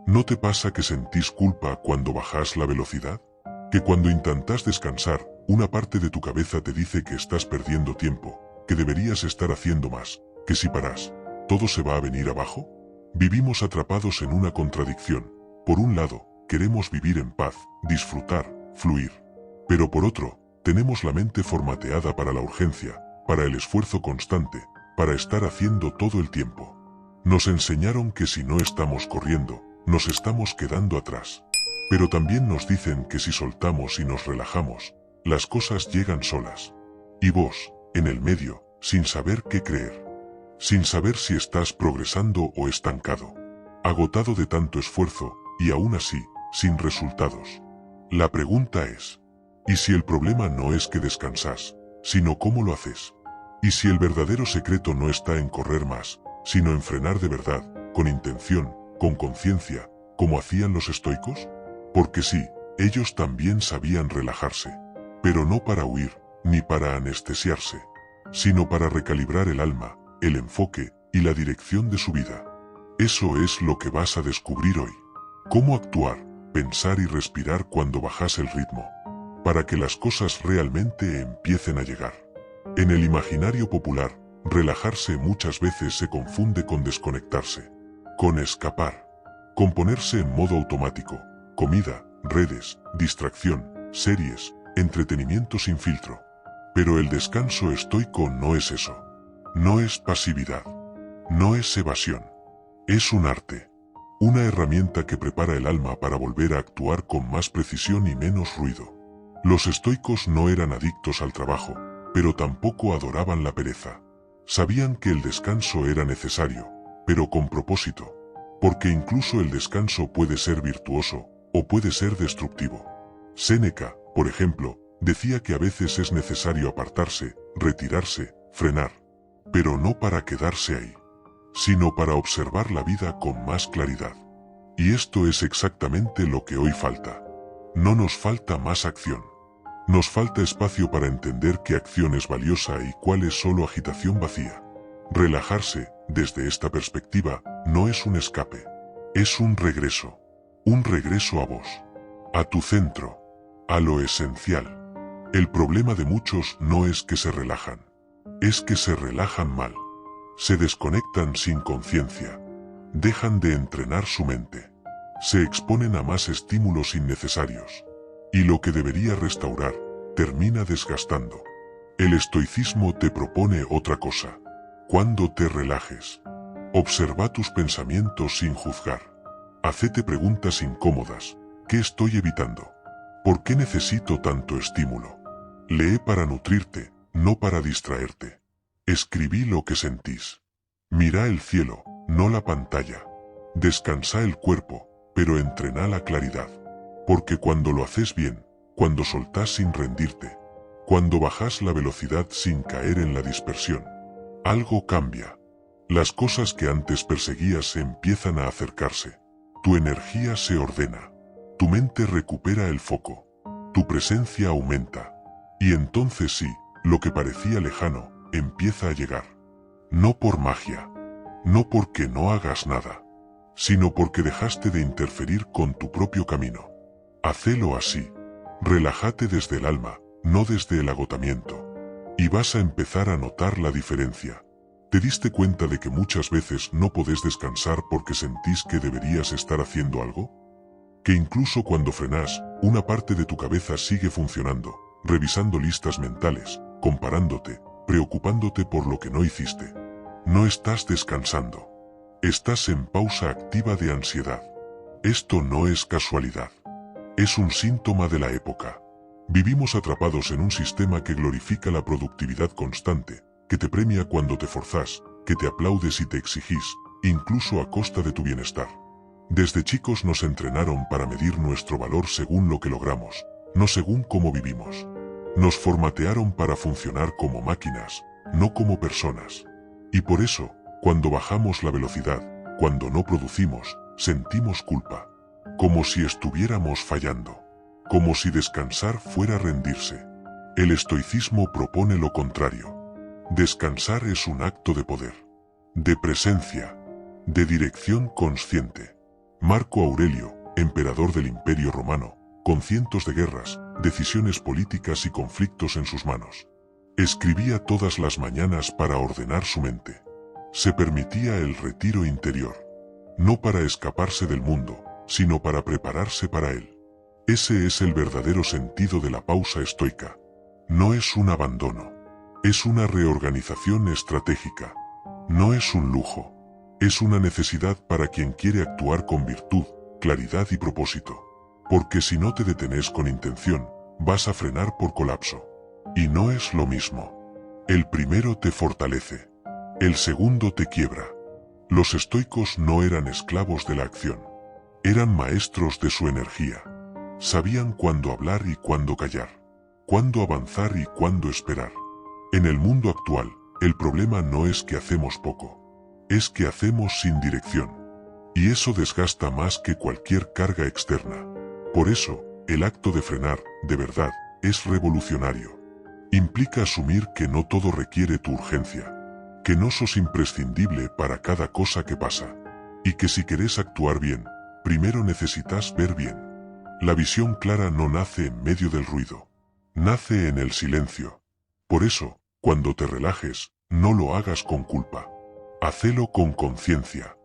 ¿No te pasa que sentís culpa cuando bajás la velocidad? Que cuando intentás descansar, una parte de tu cabeza te dice que estás perdiendo tiempo, que deberías estar haciendo más, que si parás, ¿todo se va a venir abajo? Vivimos atrapados en una contradicción. Por un lado, queremos vivir en paz, disfrutar, fluir. Pero por otro, tenemos la mente formateada para la urgencia, para el esfuerzo constante, para estar haciendo todo el tiempo. Nos enseñaron que si no estamos corriendo, nos estamos quedando atrás. Pero también nos dicen que si soltamos y nos relajamos, las cosas llegan solas. Y vos, en el medio, sin saber qué creer. Sin saber si estás progresando o estancado. Agotado de tanto esfuerzo, y aún así, sin resultados. La pregunta es, ¿y si el problema no es que descansas, sino cómo lo haces? ¿Y si el verdadero secreto no está en correr más, sino en frenar de verdad, con intención, con conciencia, como hacían los estoicos? Porque sí, ellos también sabían relajarse, pero no para huir, ni para anestesiarse, sino para recalibrar el alma, el enfoque y la dirección de su vida. Eso es lo que vas a descubrir hoy. Cómo actuar, pensar y respirar cuando bajas el ritmo, para que las cosas realmente empiecen a llegar. En el imaginario popular, relajarse muchas veces se confunde con desconectarse, con escapar, con ponerse en modo automático, comida, redes, distracción, series, entretenimiento sin filtro. Pero el descanso estoico no es eso. No es pasividad. No es evasión. Es un arte. Una herramienta que prepara el alma para volver a actuar con más precisión y menos ruido. Los estoicos no eran adictos al trabajo, pero tampoco adoraban la pereza. Sabían que el descanso era necesario, pero con propósito, porque incluso el descanso puede ser virtuoso, o puede ser destructivo. Séneca, por ejemplo, decía que a veces es necesario apartarse, retirarse, frenar, pero no para quedarse ahí, sino para observar la vida con más claridad. Y esto es exactamente lo que hoy falta. No nos falta más acción. Nos falta espacio para entender qué acción es valiosa y cuál es solo agitación vacía. Relajarse, desde esta perspectiva, no es un escape. Es un regreso. Un regreso a vos. A tu centro. A lo esencial. El problema de muchos no es que se relajan. Es que se relajan mal. Se desconectan sin conciencia. Dejan de entrenar su mente. Se exponen a más estímulos innecesarios. Y lo que debería restaurar, termina desgastando. El estoicismo te propone otra cosa. Cuando te relajes, observa tus pensamientos sin juzgar. Hacete preguntas incómodas. ¿Qué estoy evitando? ¿Por qué necesito tanto estímulo? Lee para nutrirte, no para distraerte. Escribí lo que sentís. Mira el cielo, no la pantalla. Descansa el cuerpo, pero entrená la claridad. Porque cuando lo haces bien, cuando soltás sin rendirte, cuando bajás la velocidad sin caer en la dispersión, algo cambia. Las cosas que antes perseguías empiezan a acercarse. Tu energía se ordena. Tu mente recupera el foco. Tu presencia aumenta. Y entonces sí, lo que parecía lejano, empieza a llegar. No por magia. No porque no hagas nada. Sino porque dejaste de interferir con tu propio camino. Hacelo así. Relájate desde el alma, no desde el agotamiento. Y vas a empezar a notar la diferencia. ¿Te diste cuenta de que muchas veces no podés descansar porque sentís que deberías estar haciendo algo? Que incluso cuando frenás, una parte de tu cabeza sigue funcionando, revisando listas mentales, comparándote, preocupándote por lo que no hiciste. No estás descansando. Estás en pausa activa de ansiedad. Esto no es casualidad. Es un síntoma de la época. Vivimos atrapados en un sistema que glorifica la productividad constante, que te premia cuando te forzás, que te aplaude si te exigís, incluso a costa de tu bienestar. Desde chicos nos entrenaron para medir nuestro valor según lo que logramos, no según cómo vivimos. Nos formatearon para funcionar como máquinas, no como personas. Y por eso, cuando bajamos la velocidad, cuando no producimos, sentimos culpa. Como si estuviéramos fallando. Como si descansar fuera rendirse. El estoicismo propone lo contrario. Descansar es un acto de poder. De presencia. De dirección consciente. Marco Aurelio, emperador del Imperio Romano, con cientos de guerras, decisiones políticas y conflictos en sus manos. Escribía todas las mañanas para ordenar su mente. Se permitía el retiro interior. No para escaparse del mundo, sino para prepararse para él. Ese es el verdadero sentido de la pausa estoica. No es un abandono. Es una reorganización estratégica. No es un lujo. Es una necesidad para quien quiere actuar con virtud, claridad y propósito. Porque si no te detenés con intención, vas a frenar por colapso. Y no es lo mismo. El primero te fortalece. El segundo te quiebra. Los estoicos no eran esclavos de la acción. Eran maestros de su energía. Sabían cuándo hablar y cuándo callar. Cuándo avanzar y cuándo esperar. En el mundo actual, el problema no es que hacemos poco. Es que hacemos sin dirección. Y eso desgasta más que cualquier carga externa. Por eso, el acto de frenar, de verdad, es revolucionario. Implica asumir que no todo requiere tu urgencia. Que no sos imprescindible para cada cosa que pasa. Y que si querés actuar bien, primero necesitas ver bien. La visión clara no nace en medio del ruido. Nace en el silencio. Por eso, cuando te relajes, no lo hagas con culpa. Hacelo con conciencia.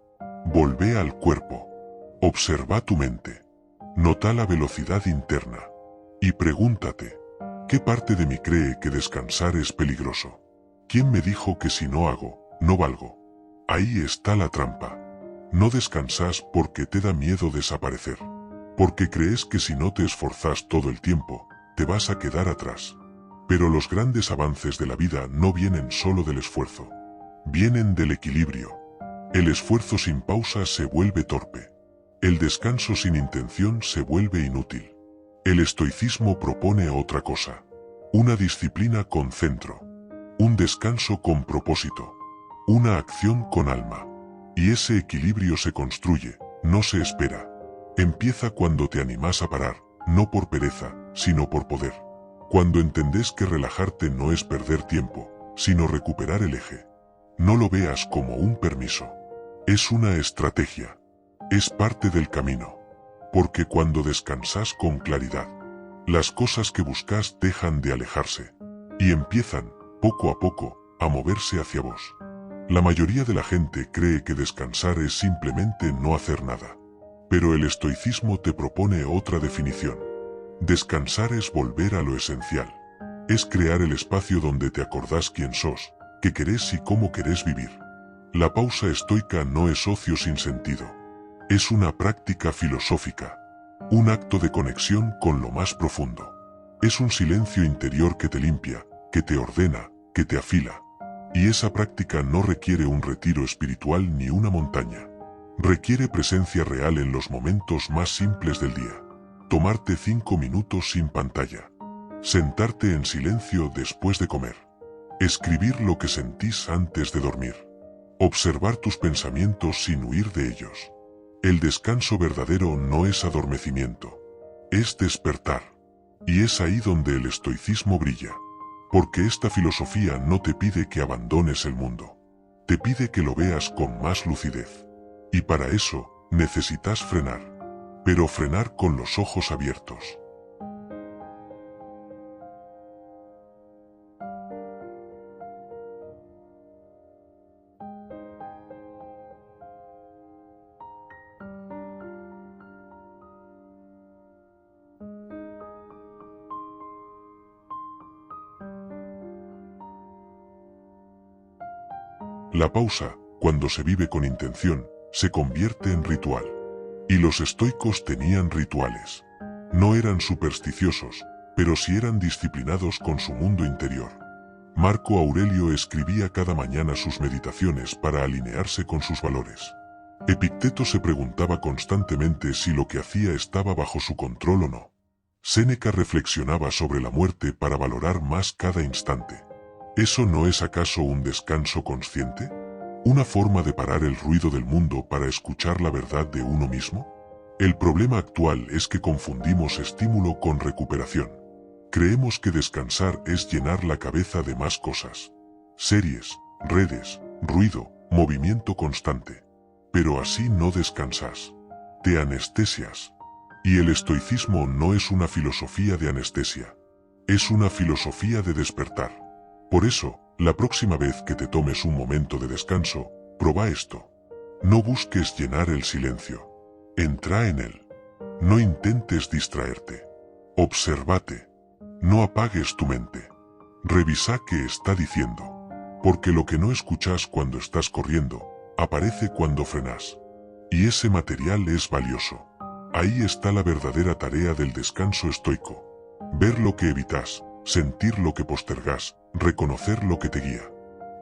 Volvé al cuerpo. Observa tu mente. Nota la velocidad interna. Y pregúntate, ¿qué parte de mí cree que descansar es peligroso? ¿Quién me dijo que si no hago, no valgo? Ahí está la trampa. No descansas porque te da miedo desaparecer. Porque crees que si no te esforzas todo el tiempo, te vas a quedar atrás. Pero los grandes avances de la vida no vienen solo del esfuerzo. Vienen del equilibrio. El esfuerzo sin pausa se vuelve torpe. El descanso sin intención se vuelve inútil. El estoicismo propone otra cosa. Una disciplina con centro. Un descanso con propósito. Una acción con alma. Y ese equilibrio se construye, no se espera. Empieza cuando te animas a parar, no por pereza, sino por poder. Cuando entendés que relajarte no es perder tiempo, sino recuperar el eje. No lo veas como un permiso. Es una estrategia. Es parte del camino. Porque cuando descansas con claridad, las cosas que buscas dejan de alejarse. Y empiezan, poco a poco, a moverse hacia vos. La mayoría de la gente cree que descansar es simplemente no hacer nada. Pero el estoicismo te propone otra definición. Descansar es volver a lo esencial. Es crear el espacio donde te acordás quién sos, qué querés y cómo querés vivir. La pausa estoica no es ocio sin sentido. Es una práctica filosófica. Un acto de conexión con lo más profundo. Es un silencio interior que te limpia, que te ordena, que te afila. Y esa práctica no requiere un retiro espiritual ni una montaña. Requiere presencia real en los momentos más simples del día. Tomarte 5 minutos sin pantalla. Sentarte en silencio después de comer. Escribir lo que sentís antes de dormir. Observar tus pensamientos sin huir de ellos. El descanso verdadero no es adormecimiento. Es despertar. Y es ahí donde el estoicismo brilla. Porque esta filosofía no te pide que abandones el mundo. Te pide que lo veas con más lucidez. Y para eso, necesitas frenar. Pero frenar con los ojos abiertos. La pausa, cuando se vive con intención, se convierte en ritual. Y los estoicos tenían rituales. No eran supersticiosos, pero sí eran disciplinados con su mundo interior. Marco Aurelio escribía cada mañana sus meditaciones para alinearse con sus valores. Epicteto se preguntaba constantemente si lo que hacía estaba bajo su control o no. Séneca reflexionaba sobre la muerte para valorar más cada instante. ¿Eso no es acaso un descanso consciente? ¿Una forma de parar el ruido del mundo para escuchar la verdad de uno mismo? El problema actual es que confundimos estímulo con recuperación. Creemos que descansar es llenar la cabeza de más cosas. Series, redes, ruido, movimiento constante. Pero así no descansas. te anestesias. Y el estoicismo no es una filosofía de anestesia. Es una filosofía de despertar. Por eso, la próxima vez que te tomes un momento de descanso, proba esto. No busques llenar el silencio. Entra en él. No intentes distraerte. Obsérvate. No apagues tu mente. Revisa qué está diciendo. Porque lo que no escuchas cuando estás corriendo, aparece cuando frenas. Y ese material es valioso. Ahí está la verdadera tarea del descanso estoico. Ver lo que evitas, sentir lo que postergas, reconocer lo que te guía.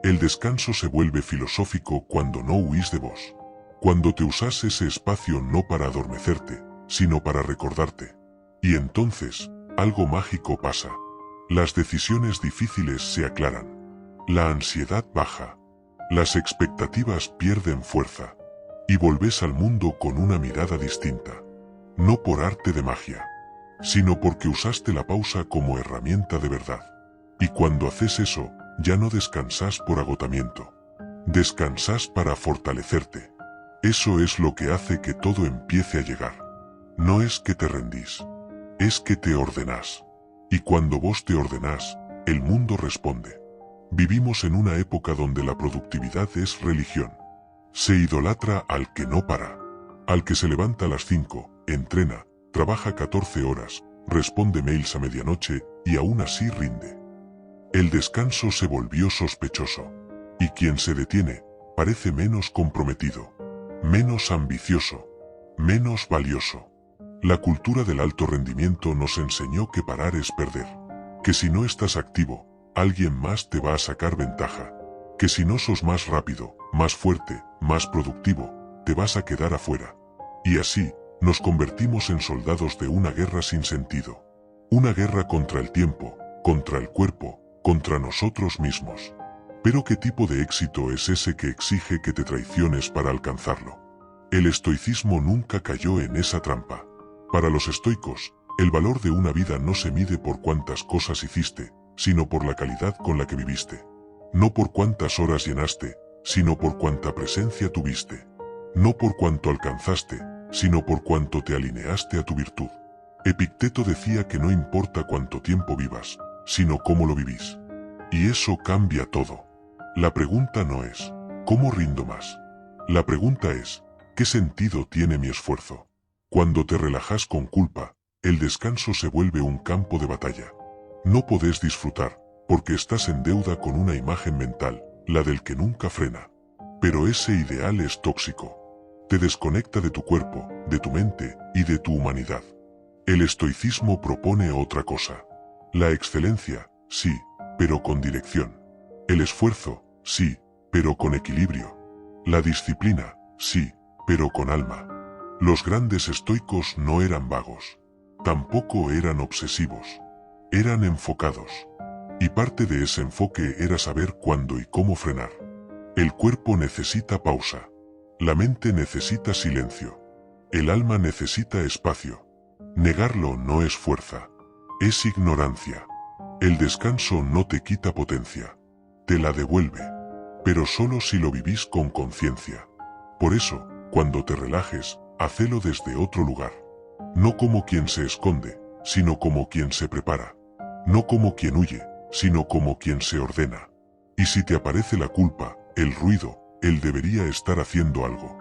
El descanso se vuelve filosófico cuando no huís de vos. Cuando te usas ese espacio no para adormecerte, sino para recordarte. Y entonces, algo mágico pasa. Las decisiones difíciles se aclaran. La ansiedad baja. Las expectativas pierden fuerza. Y volvés al mundo con una mirada distinta. No por arte de magia, sino porque usaste la pausa como herramienta de verdad. Y cuando haces eso, ya no descansas por agotamiento. Descansas para fortalecerte. Eso es lo que hace que todo empiece a llegar. No es que te rendís, es que te ordenás. Y cuando vos te ordenás, el mundo responde. Vivimos en una época donde la productividad es religión. Se idolatra al que no para, al que se levanta a las 5, entrena, trabaja 14 horas, responde mails a medianoche y aún así rinde. El descanso se volvió sospechoso. Y quien se detiene, parece menos comprometido, menos ambicioso, menos valioso. La cultura del alto rendimiento nos enseñó que parar es perder. Que si no estás activo, alguien más te va a sacar ventaja. Que si no sos más rápido, más fuerte, más productivo, te vas a quedar afuera. Y así, nos convertimos en soldados de una guerra sin sentido. Una guerra contra el tiempo, contra el cuerpo, contra nosotros mismos. Pero ¿qué tipo de éxito es ese que exige que te traiciones para alcanzarlo? El estoicismo nunca cayó en esa trampa. Para los estoicos, el valor de una vida no se mide por cuántas cosas hiciste, sino por la calidad con la que viviste. No por cuántas horas llenaste, sino por cuánta presencia tuviste. No por cuánto alcanzaste, sino por cuánto te alineaste a tu virtud. Epicteto decía que no importa cuánto tiempo vivas, sino cómo lo vivís. Y eso cambia todo. La pregunta no es, ¿cómo rindo más? La pregunta es, ¿qué sentido tiene mi esfuerzo? Cuando te relajas con culpa, el descanso se vuelve un campo de batalla. No podés disfrutar, porque estás en deuda con una imagen mental, la del que nunca frena. Pero ese ideal es tóxico. Te desconecta de tu cuerpo, de tu mente y de tu humanidad. El estoicismo propone otra cosa. La excelencia, sí, pero con dirección. El esfuerzo, sí, pero con equilibrio. La disciplina, sí, pero con alma. Los grandes estoicos no eran vagos. Tampoco eran obsesivos. Eran enfocados. Y parte de ese enfoque era saber cuándo y cómo frenar. El cuerpo necesita pausa. La mente necesita silencio. El alma necesita espacio. Negarlo no es fuerza. Es ignorancia. El descanso no te quita potencia. Te la devuelve. Pero solo si lo vivís con conciencia. Por eso, cuando te relajes, hacelo desde otro lugar. No como quien se esconde, sino como quien se prepara. No como quien huye, sino como quien se ordena. Y si te aparece la culpa, el ruido, él debería estar haciendo algo.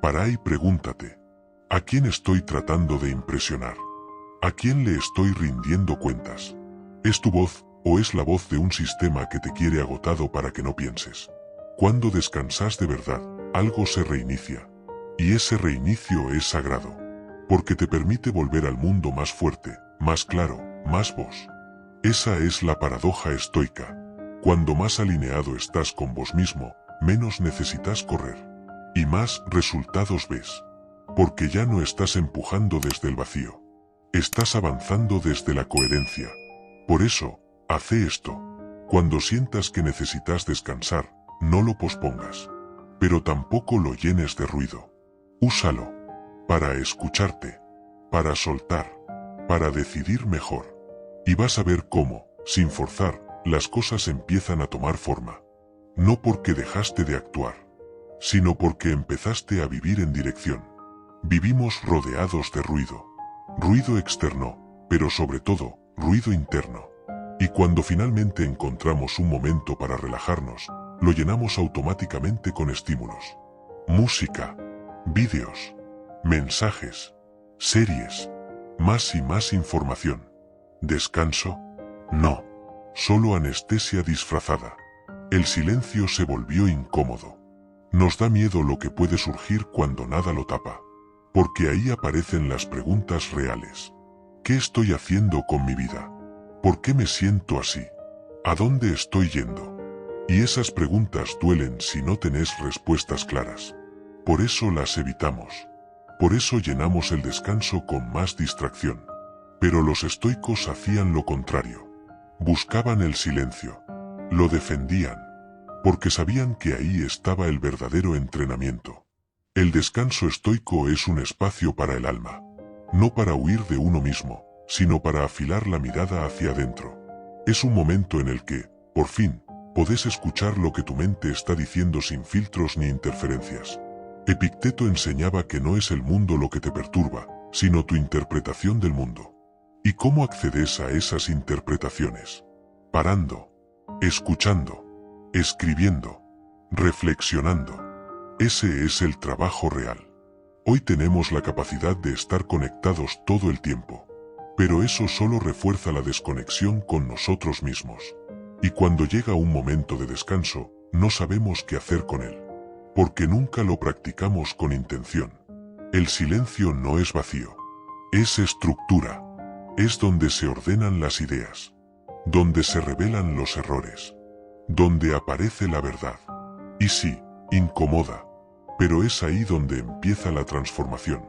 Para y pregúntate, ¿a quién estoy tratando de impresionar? ¿A quién le estoy rindiendo cuentas? ¿Es tu voz, o es la voz de un sistema que te quiere agotado para que no pienses? Cuando descansas de verdad, algo se reinicia. Y ese reinicio es sagrado. Porque te permite volver al mundo más fuerte, más claro, más vos. Esa es la paradoja estoica. Cuando más alineado estás con vos mismo, menos necesitas correr. Y más resultados ves. Porque ya no estás empujando desde el vacío. Estás avanzando desde la coherencia. Por eso, hace esto. Cuando sientas que necesitas descansar, no lo pospongas. Pero tampoco lo llenes de ruido. Úsalo. Para escucharte. Para soltar. Para decidir mejor. Y vas a ver cómo, sin forzar, las cosas empiezan a tomar forma. No porque dejaste de actuar, sino porque empezaste a vivir en dirección. Vivimos rodeados de ruido. Ruido externo, pero sobre todo, ruido interno. Y cuando finalmente encontramos un momento para relajarnos, lo llenamos automáticamente con estímulos. Música, vídeos, mensajes, series, más y más información. ¿Descanso? No. Solo anestesia disfrazada. El silencio se volvió incómodo. Nos da miedo lo que puede surgir cuando nada lo tapa. Porque ahí aparecen las preguntas reales. ¿Qué estoy haciendo con mi vida? ¿Por qué me siento así? ¿A dónde estoy yendo? Y esas preguntas duelen si no tenés respuestas claras. Por eso las evitamos. Por eso llenamos el descanso con más distracción. Pero los estoicos hacían lo contrario. Buscaban el silencio. Lo defendían. Porque sabían que ahí estaba el verdadero entrenamiento. El descanso estoico es un espacio para el alma. No para huir de uno mismo, sino para afilar la mirada hacia adentro. Es un momento en el que, por fin, podés escuchar lo que tu mente está diciendo sin filtros ni interferencias. Epicteto enseñaba que no es el mundo lo que te perturba, sino tu interpretación del mundo. ¿Y cómo accedes a esas interpretaciones? Parando, escuchando, escribiendo, reflexionando. Ese es el trabajo real. Hoy tenemos la capacidad de estar conectados todo el tiempo. Pero eso solo refuerza la desconexión con nosotros mismos. Y cuando llega un momento de descanso, no sabemos qué hacer con él. Porque nunca lo practicamos con intención. El silencio no es vacío. Es estructura. Es donde se ordenan las ideas. Donde se revelan los errores. Donde aparece la verdad. Y sí, incomoda. Pero es ahí donde empieza la transformación.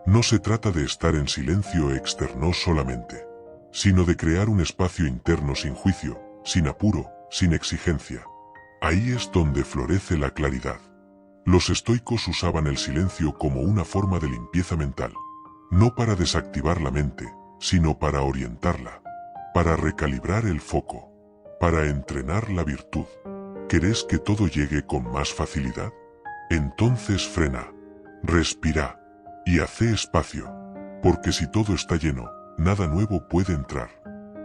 No se trata de estar en silencio externo solamente, sino de crear un espacio interno sin juicio, sin apuro, sin exigencia. Ahí es donde florece la claridad. Los estoicos usaban el silencio como una forma de limpieza mental, no para desactivar la mente, sino para orientarla, para recalibrar el foco, para entrenar la virtud. ¿Querés que todo llegue con más facilidad? Entonces frena, respira y hace espacio, porque si todo está lleno, nada nuevo puede entrar.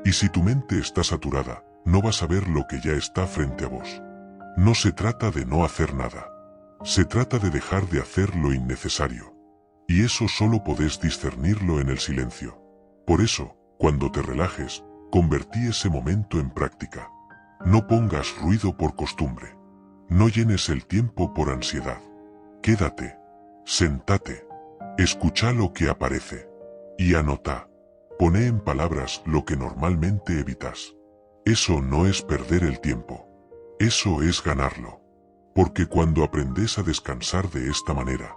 Y si tu mente está saturada, no vas a ver lo que ya está frente a vos. No se trata de no hacer nada. Se trata de dejar de hacer lo innecesario. Y eso solo podés discernirlo en el silencio. Por eso, cuando te relajes, convertí ese momento en práctica. No pongas ruido por costumbre. No llenes el tiempo por ansiedad. Quédate. Sentate. Escucha lo que aparece. Y anota. Poné en palabras lo que normalmente evitas. Eso no es perder el tiempo. Eso es ganarlo. Porque cuando aprendes a descansar de esta manera,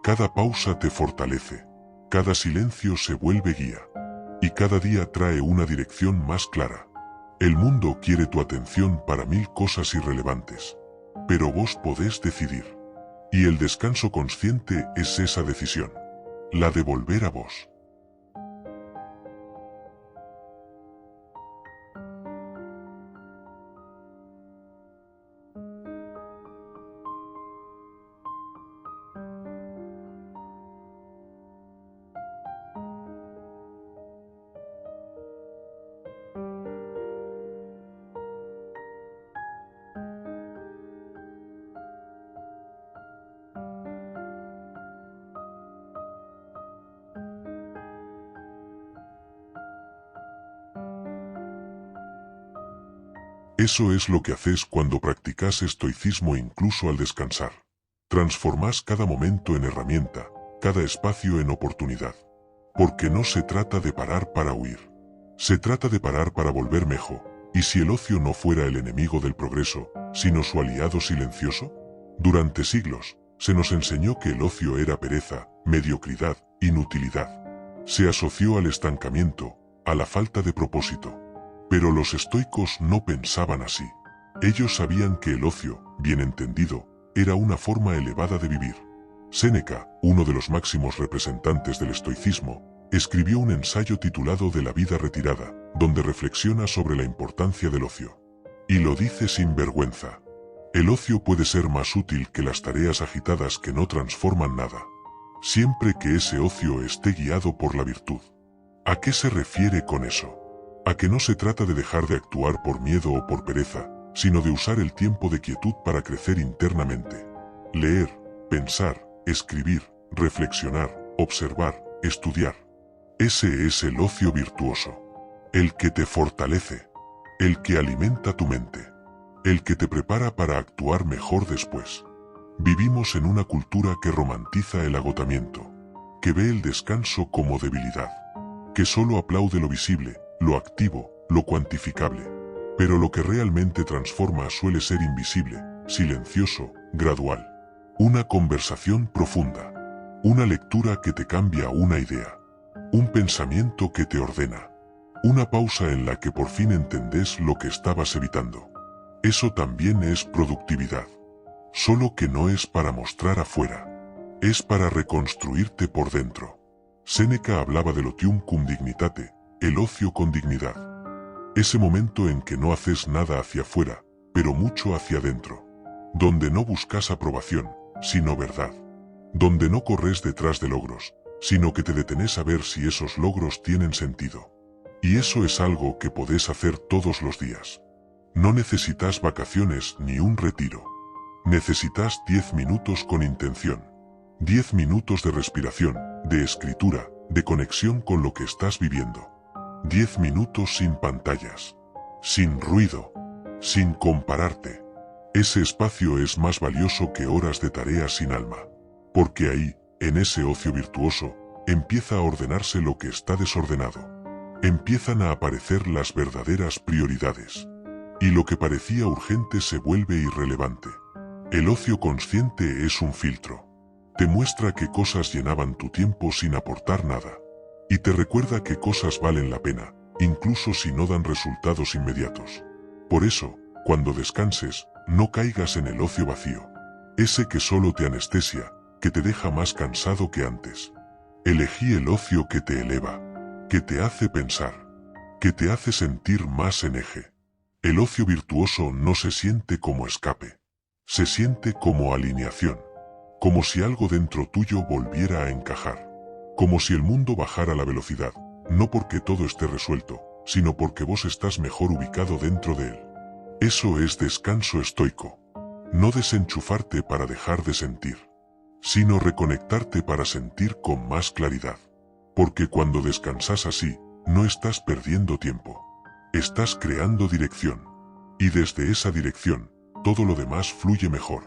cada pausa te fortalece, cada silencio se vuelve guía, y cada día trae una dirección más clara. El mundo quiere tu atención para 1000 cosas irrelevantes, pero vos podés decidir. Y el descanso consciente es esa decisión, la de volver a vos. Eso es lo que haces cuando practicas estoicismo incluso al descansar. Transformás cada momento en herramienta, cada espacio en oportunidad. Porque no se trata de parar para huir. Se trata de parar para volver mejor. ¿Y si el ocio no fuera el enemigo del progreso, sino su aliado silencioso? Durante siglos, se nos enseñó que el ocio era pereza, mediocridad, inutilidad. Se asoció al estancamiento, a la falta de propósito. Pero los estoicos no pensaban así. Ellos sabían que el ocio, bien entendido, era una forma elevada de vivir. Séneca, uno de los máximos representantes del estoicismo, escribió un ensayo titulado De la vida retirada, donde reflexiona sobre la importancia del ocio. Y lo dice sin vergüenza. El ocio puede ser más útil que las tareas agitadas que no transforman nada. siempre que ese ocio esté guiado por la virtud. ¿A qué se refiere con eso? A que no se trata de dejar de actuar por miedo o por pereza, sino de usar el tiempo de quietud para crecer internamente. Leer, pensar, escribir, reflexionar, observar, estudiar. Ese es el ocio virtuoso. El que te fortalece. El que alimenta tu mente. El que te prepara para actuar mejor después. Vivimos en una cultura que romantiza el agotamiento, que ve el descanso como debilidad, que solo aplaude lo visible, lo activo, lo cuantificable. Pero lo que realmente transforma suele ser invisible, silencioso, gradual. Una conversación profunda. Una lectura que te cambia una idea. Un pensamiento que te ordena. Una pausa en la que por fin entendés lo que estabas evitando. Eso también es productividad. Solo que no es para mostrar afuera. Es para reconstruirte por dentro. Séneca hablaba del otium cum dignitate, el ocio con dignidad. Ese momento en que no haces nada hacia afuera, pero mucho hacia adentro. Donde no buscas aprobación, sino verdad. Donde no corres detrás de logros, sino que te detenés a ver si esos logros tienen sentido. Y eso es algo que podés hacer todos los días. No necesitas vacaciones ni un retiro. Necesitas 10 minutos con intención. 10 minutos de respiración, de escritura, de conexión con lo que estás viviendo. 10 minutos sin pantallas. Sin ruido. Sin compararte. Ese espacio es más valioso que horas de tareas sin alma. Porque ahí, en ese ocio virtuoso, empieza a ordenarse lo que está desordenado. Empiezan a aparecer las verdaderas prioridades. Y lo que parecía urgente se vuelve irrelevante. El ocio consciente es un filtro. Te muestra qué cosas llenaban tu tiempo sin aportar nada. Y te recuerda qué cosas valen la pena, incluso si no dan resultados inmediatos. Por eso, cuando descanses, no caigas en el ocio vacío. Ese que solo te anestesia, que te deja más cansado que antes. Elegí el ocio que te eleva, que te hace pensar, que te hace sentir más en eje. El ocio virtuoso no se siente como escape. Se siente como alineación, como si algo dentro tuyo volviera a encajar, como si el mundo bajara la velocidad, no porque todo esté resuelto, sino porque vos estás mejor ubicado dentro de él. Eso es descanso estoico. No desenchufarte para dejar de sentir, sino reconectarte para sentir con más claridad. Porque cuando descansas así, no estás perdiendo tiempo. Estás creando dirección. Y desde esa dirección, todo lo demás fluye mejor.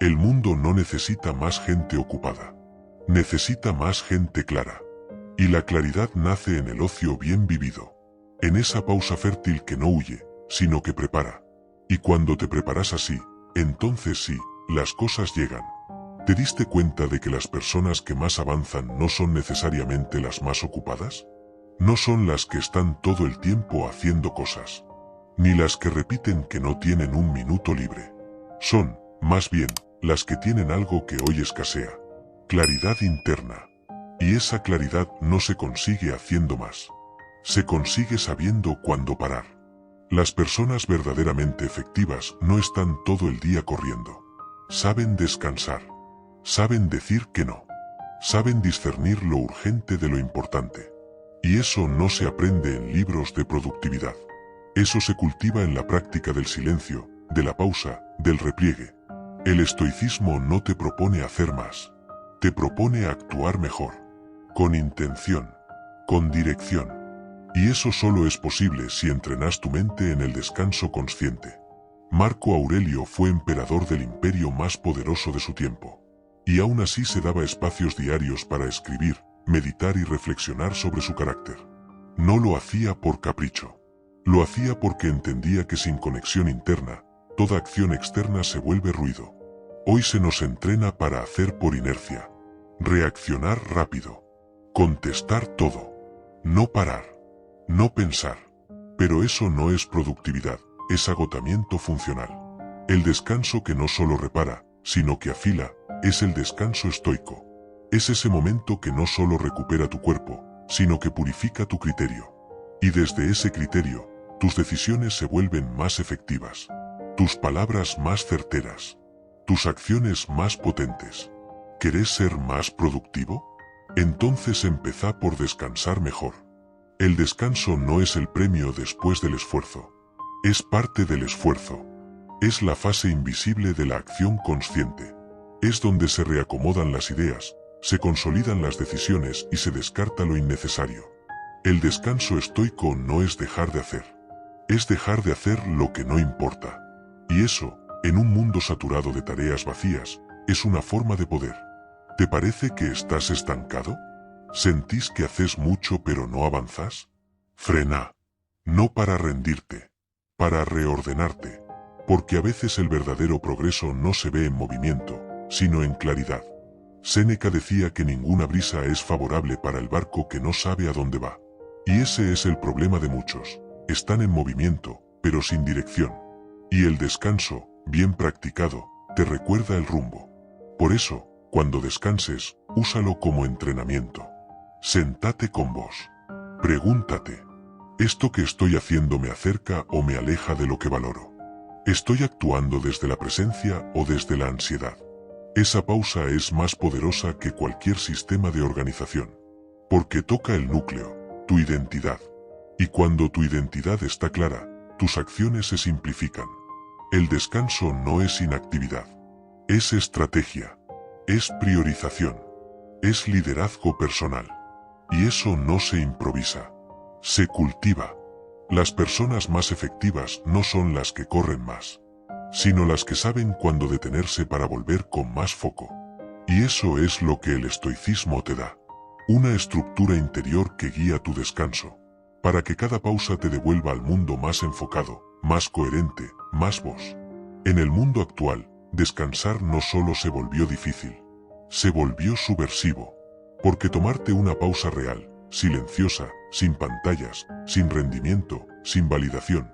El mundo no necesita más gente ocupada. Necesita más gente clara. Y la claridad nace en el ocio bien vivido. En esa pausa fértil que no huye, sino que prepara. Y cuando te preparas así, entonces sí, las cosas llegan. ¿Te diste cuenta de que las personas que más avanzan no son necesariamente las más ocupadas? No son las que están todo el tiempo haciendo cosas. Ni las que repiten que no tienen un minuto libre. Son, más bien, las que tienen algo que hoy escasea. Claridad interna. Y esa claridad no se consigue haciendo más. Se consigue sabiendo cuándo parar. Las personas verdaderamente efectivas no están todo el día corriendo. Saben descansar. Saben decir que no. Saben discernir lo urgente de lo importante. Y eso no se aprende en libros de productividad. Eso se cultiva en la práctica del silencio, de la pausa, del repliegue. El estoicismo no te propone hacer más. Te propone actuar mejor. Con intención. Con dirección. Y eso solo es posible si entrenas tu mente en el descanso consciente. Marco Aurelio fue emperador del imperio más poderoso de su tiempo. Y aún así se daba espacios diarios para escribir, meditar y reflexionar sobre su carácter. No lo hacía por capricho. Lo hacía porque entendía que sin conexión interna, toda acción externa se vuelve ruido. Hoy se nos entrena para hacer por inercia. Reaccionar rápido. Contestar todo. No parar. No pensar. Pero eso no es productividad, es agotamiento funcional. El descanso que no solo repara, sino que afila, es el descanso estoico. Es ese momento que no solo recupera tu cuerpo, sino que purifica tu criterio. Y desde ese criterio, tus decisiones se vuelven más efectivas. Tus palabras más certeras. Tus acciones más potentes. ¿Querés ser más productivo? Entonces empezá por descansar mejor. El descanso no es el premio después del esfuerzo. Es parte del esfuerzo. Es la fase invisible de la acción consciente. Es donde se reacomodan las ideas, se consolidan las decisiones y se descarta lo innecesario. El descanso estoico no es dejar de hacer. Es dejar de hacer lo que no importa. Y eso, en un mundo saturado de tareas vacías, es una forma de poder. ¿Te parece que estás estancado? ¿Sentís que haces mucho pero no avanzás? Frena. No para rendirte, para reordenarte, porque a veces el verdadero progreso no se ve en movimiento, sino en claridad. Séneca decía que ninguna brisa es favorable para el barco que no sabe a dónde va. Y ese es el problema de muchos. Están en movimiento, pero sin dirección. Y el descanso, bien practicado, te recuerda el rumbo. Por eso, cuando descanses, úsalo como entrenamiento. Sentate con vos. Pregúntate, ¿esto que estoy haciendo me acerca o me aleja de lo que valoro? ¿Estoy actuando desde la presencia o desde la ansiedad? Esa pausa es más poderosa que cualquier sistema de organización, porque toca el núcleo, tu identidad. Y cuando tu identidad está clara, tus acciones se simplifican. El descanso no es inactividad, es estrategia, es priorización, es liderazgo personal. Y eso no se improvisa, se cultiva. Las personas más efectivas no son las que corren más, sino las que saben cuándo detenerse para volver con más foco. Y eso es lo que el estoicismo te da. Una estructura interior que guía tu descanso, para que cada pausa te devuelva al mundo más enfocado, más coherente, más vos. En el mundo actual, descansar no solo se volvió difícil, se volvió subversivo, porque tomarte una pausa real, silenciosa, sin pantallas, sin rendimiento, sin validación,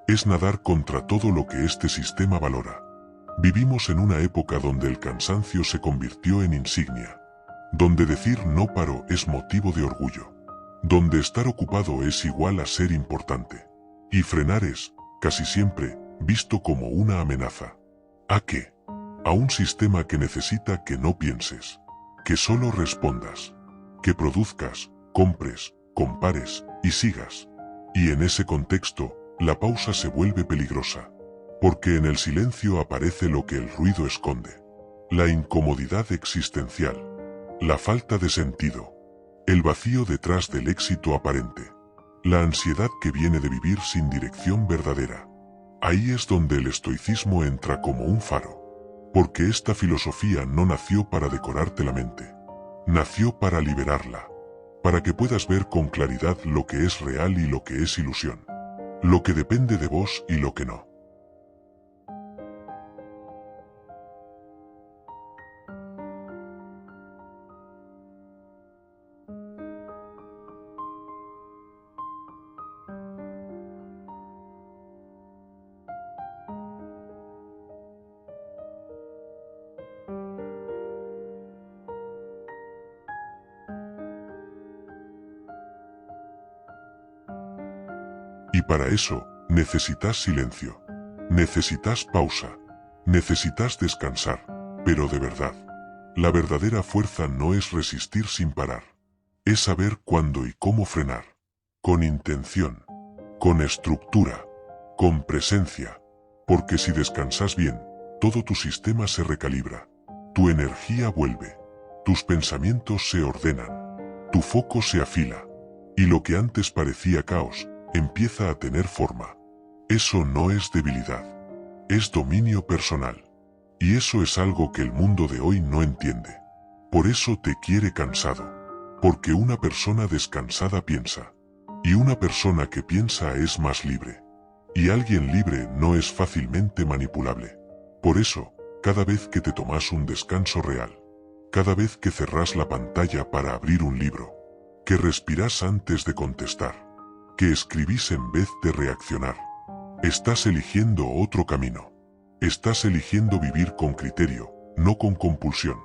es nadar contra todo lo que este sistema valora. Vivimos en una época donde el cansancio se convirtió en insignia, donde decir no paro es motivo de orgullo, donde estar ocupado es igual a ser importante, y frenar es, casi siempre, visto como una amenaza. ¿A qué? A un sistema que necesita que no pienses, que solo respondas, que produzcas, compres, compares y sigas. Y en ese contexto, la pausa se vuelve peligrosa, porque en el silencio aparece lo que el ruido esconde: la incomodidad existencial, la falta de sentido, el vacío detrás del éxito aparente, la ansiedad que viene de vivir sin dirección verdadera. Ahí es donde el estoicismo entra como un faro, porque esta filosofía no nació para decorarte la mente, nació para liberarla, para que puedas ver con claridad lo que es real y lo que es ilusión, lo que depende de vos y lo que no. Y para eso, necesitas silencio, necesitas pausa, necesitas descansar, pero de verdad. La verdadera fuerza no es resistir sin parar, es saber cuándo y cómo frenar, con intención, con estructura, con presencia, porque si descansas bien, todo tu sistema se recalibra, tu energía vuelve, tus pensamientos se ordenan, tu foco se afila, y lo que antes parecía caos, empieza a tener forma. Eso no es debilidad, es dominio personal. Y eso es algo que el mundo de hoy no entiende. Por eso te quiere cansado, porque una persona descansada piensa, y una persona que piensa es más libre. Y alguien libre no es fácilmente manipulable. Por eso, cada vez que te tomas un descanso real, cada vez que cerrás la pantalla para abrir un libro, que respirás antes de contestar, que escribís en vez de reaccionar, estás eligiendo otro camino. Estás eligiendo vivir con criterio, no con compulsión.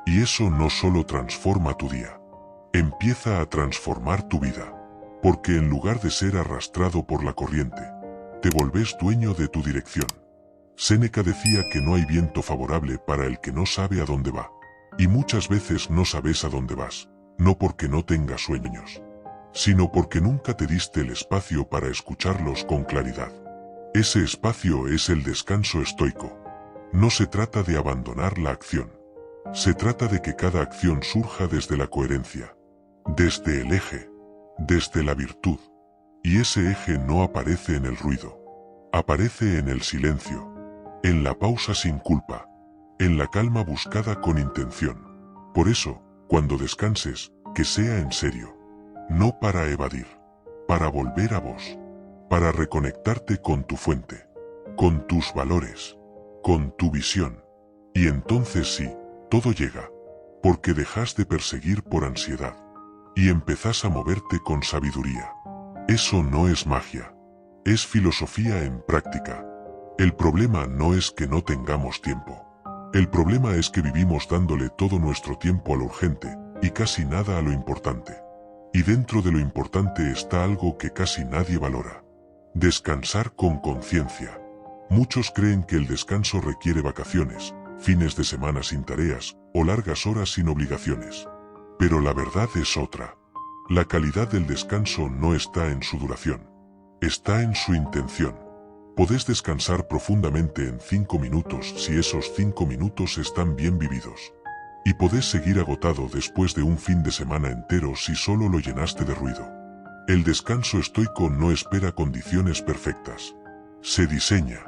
Y eso no solo transforma tu día, empieza a transformar tu vida. Porque en lugar de ser arrastrado por la corriente, te volvés dueño de tu dirección. Séneca decía que no hay viento favorable para el que no sabe a dónde va. Y muchas veces no sabes a dónde vas, no porque no tengas sueños, sino porque nunca te diste el espacio para escucharlos con claridad. Ese espacio es el descanso estoico. No se trata de abandonar la acción. Se trata de que cada acción surja desde la coherencia, desde el eje, desde la virtud. Y ese eje no aparece en el ruido. Aparece en el silencio, en la pausa sin culpa, en la calma buscada con intención. Por eso, cuando descanses, que sea en serio. No para evadir, para volver a vos, para reconectarte con tu fuente, con tus valores, con tu visión. Y entonces sí, todo llega, porque dejas de perseguir por ansiedad y empezás a moverte con sabiduría. Eso no es magia, es filosofía en práctica. El problema no es que no tengamos tiempo. El problema es que vivimos dándole todo nuestro tiempo a lo urgente y casi nada a lo importante. Y dentro de lo importante está algo que casi nadie valora: descansar con conciencia. Muchos creen que el descanso requiere vacaciones, fines de semana sin tareas o largas horas sin obligaciones. Pero la verdad es otra. La calidad del descanso no está en su duración, está en su intención. Podés descansar profundamente en 5 minutos si esos 5 minutos están bien vividos. Y podés seguir agotado después de un fin de semana entero si solo lo llenaste de ruido. El descanso estoico no espera condiciones perfectas. Se diseña,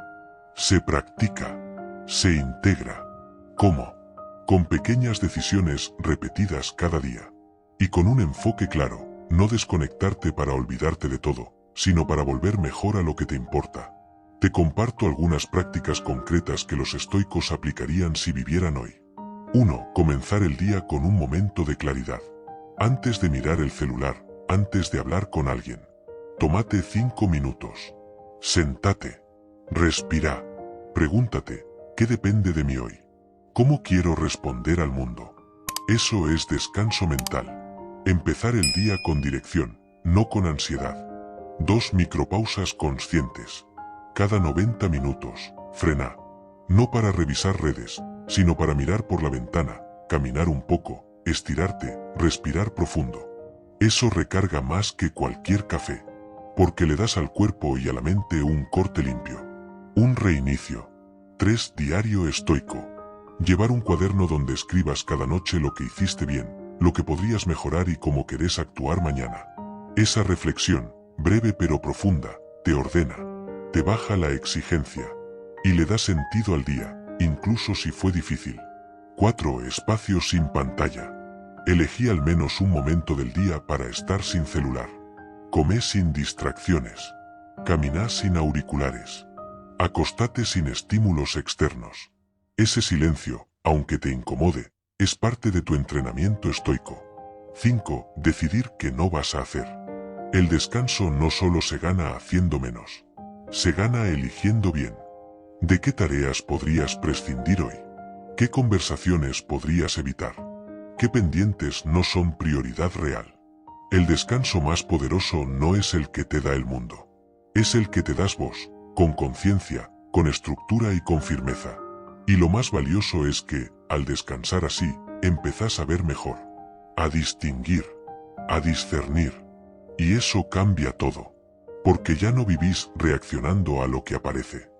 se practica, se integra. ¿Cómo? Con pequeñas decisiones repetidas cada día. Y con un enfoque claro: no desconectarte para olvidarte de todo, sino para volver mejor a lo que te importa. Te comparto algunas prácticas concretas que los estoicos aplicarían si vivieran hoy. 1. Comenzar el día con un momento de claridad. Antes de mirar el celular, antes de hablar con alguien, tómate 5 minutos. Sentate. Respira. Pregúntate: ¿qué depende de mí hoy? ¿Cómo quiero responder al mundo? Eso es descanso mental. Empezar el día con dirección, no con ansiedad. 2. Micropausas conscientes. Cada 90 minutos, frena. No para revisar redes, sino para mirar por la ventana, caminar un poco, estirarte, respirar profundo. Eso recarga más que cualquier café, porque le das al cuerpo y a la mente un corte limpio, un reinicio. 3. Diario estoico. Llevar un cuaderno donde escribas cada noche lo que hiciste bien, lo que podrías mejorar y cómo querés actuar mañana. Esa reflexión, breve pero profunda, te ordena, te baja la exigencia y le da sentido al día, incluso si fue difícil. 4. Espacio sin pantalla. Elegí al menos un momento del día para estar sin celular. Come sin distracciones. Camina sin auriculares. Acostate sin estímulos externos. Ese silencio, aunque te incomode, es parte de tu entrenamiento estoico. 5. Decidir qué no vas a hacer. El descanso no solo se gana haciendo menos, se gana eligiendo bien. ¿De qué tareas podrías prescindir hoy? ¿Qué conversaciones podrías evitar? ¿Qué pendientes no son prioridad real? El descanso más poderoso no es el que te da el mundo. Es el que te das vos, con conciencia, con estructura y con firmeza. Y lo más valioso es que, al descansar así, empezás a ver mejor, a distinguir, a discernir. Y eso cambia todo. Porque ya no vivís reaccionando a lo que aparece.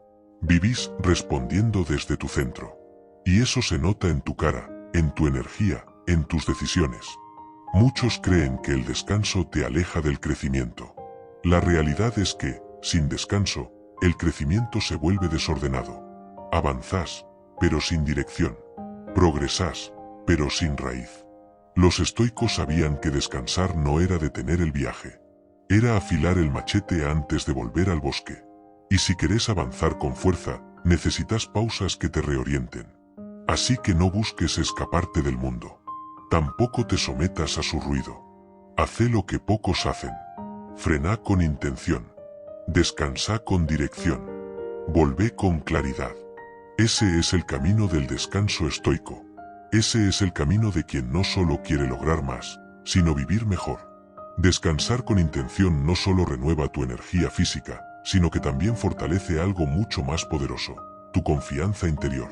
Vivís respondiendo desde tu centro. Y eso se nota en tu cara, en tu energía, en tus decisiones. Muchos creen que el descanso te aleja del crecimiento. La realidad es que, sin descanso, el crecimiento se vuelve desordenado. Avanzás, pero sin dirección. Progresás, pero sin raíz. Los estoicos sabían que descansar no era detener el viaje. Era afilar el machete antes de volver al bosque. Y si querés avanzar con fuerza, necesitas pausas que te reorienten. Así que no busques escaparte del mundo. Tampoco te sometas a su ruido. Hacé lo que pocos hacen. Frená con intención. Descansá con dirección. Volvé con claridad. Ese es el camino del descanso estoico. Ese es el camino de quien no solo quiere lograr más, sino vivir mejor. Descansar con intención no solo renueva tu energía física, sino que también fortalece algo mucho más poderoso: tu confianza interior.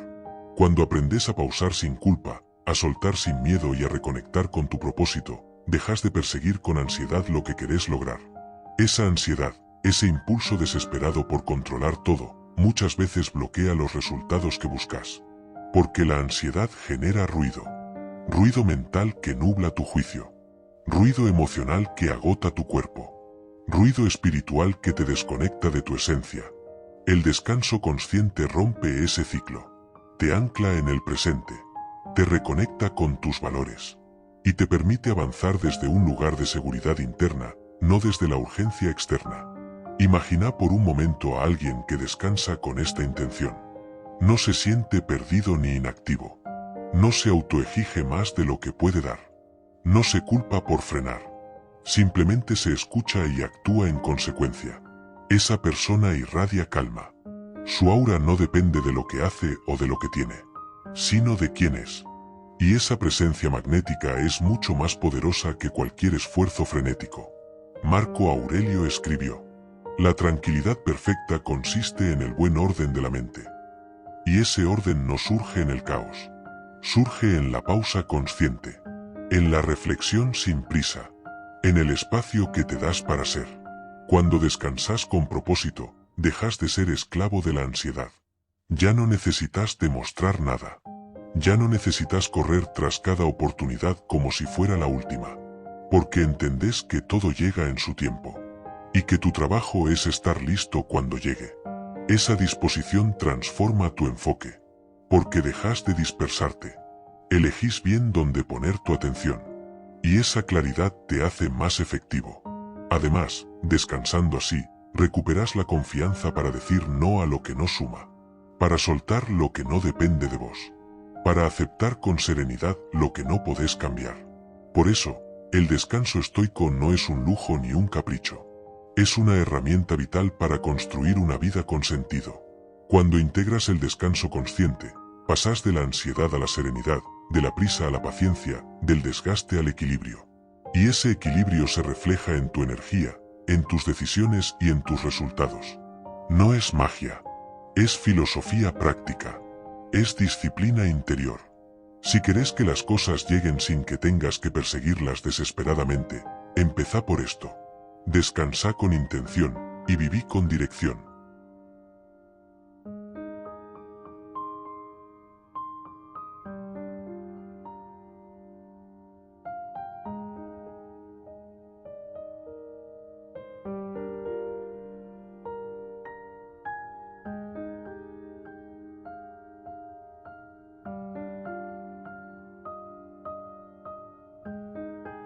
Cuando aprendes a pausar sin culpa, a soltar sin miedo y a reconectar con tu propósito, dejas de perseguir con ansiedad lo que querés lograr. Esa ansiedad, ese impulso desesperado por controlar todo, muchas veces bloquea los resultados que buscas. Porque la ansiedad genera ruido. Ruido mental que nubla tu juicio. Ruido emocional que agota tu cuerpo. Ruido espiritual que te desconecta de tu esencia. El descanso consciente rompe ese ciclo. Te ancla en el presente. Te reconecta con tus valores. Y te permite avanzar desde un lugar de seguridad interna, no desde la urgencia externa. Imagina por un momento a alguien que descansa con esta intención. No se siente perdido ni inactivo. No se autoexige más de lo que puede dar. No se culpa por frenar. Simplemente se escucha y actúa en consecuencia. Esa persona irradia calma. Su aura no depende de lo que hace o de lo que tiene, sino de quién es. Y esa presencia magnética es mucho más poderosa que cualquier esfuerzo frenético. Marco Aurelio escribió: la tranquilidad perfecta consiste en el buen orden de la mente. Y ese orden no surge en el caos. Surge en la pausa consciente, en la reflexión sin prisa, en el espacio que te das para ser. Cuando descansas con propósito, dejas de ser esclavo de la ansiedad. Ya no necesitas demostrar nada. Ya no necesitas correr tras cada oportunidad como si fuera la última. Porque entendés que todo llega en su tiempo. Y que tu trabajo es estar listo cuando llegue. Esa disposición transforma tu enfoque. Porque dejas de dispersarte. Elegís bien dónde poner tu atención. Y esa claridad te hace más efectivo. Además, descansando así, recuperas la confianza para decir no a lo que no suma. Para soltar lo que no depende de vos. Para aceptar con serenidad lo que no podés cambiar. Por eso, el descanso estoico no es un lujo ni un capricho. Es una herramienta vital para construir una vida con sentido. Cuando integras el descanso consciente, pasas de la ansiedad a la serenidad, de la prisa a la paciencia, del desgaste al equilibrio. Y ese equilibrio se refleja en tu energía, en tus decisiones y en tus resultados. No es magia. Es filosofía práctica. Es disciplina interior. Si querés que las cosas lleguen sin que tengas que perseguirlas desesperadamente, empezá por esto. Descansá con intención y viví con dirección.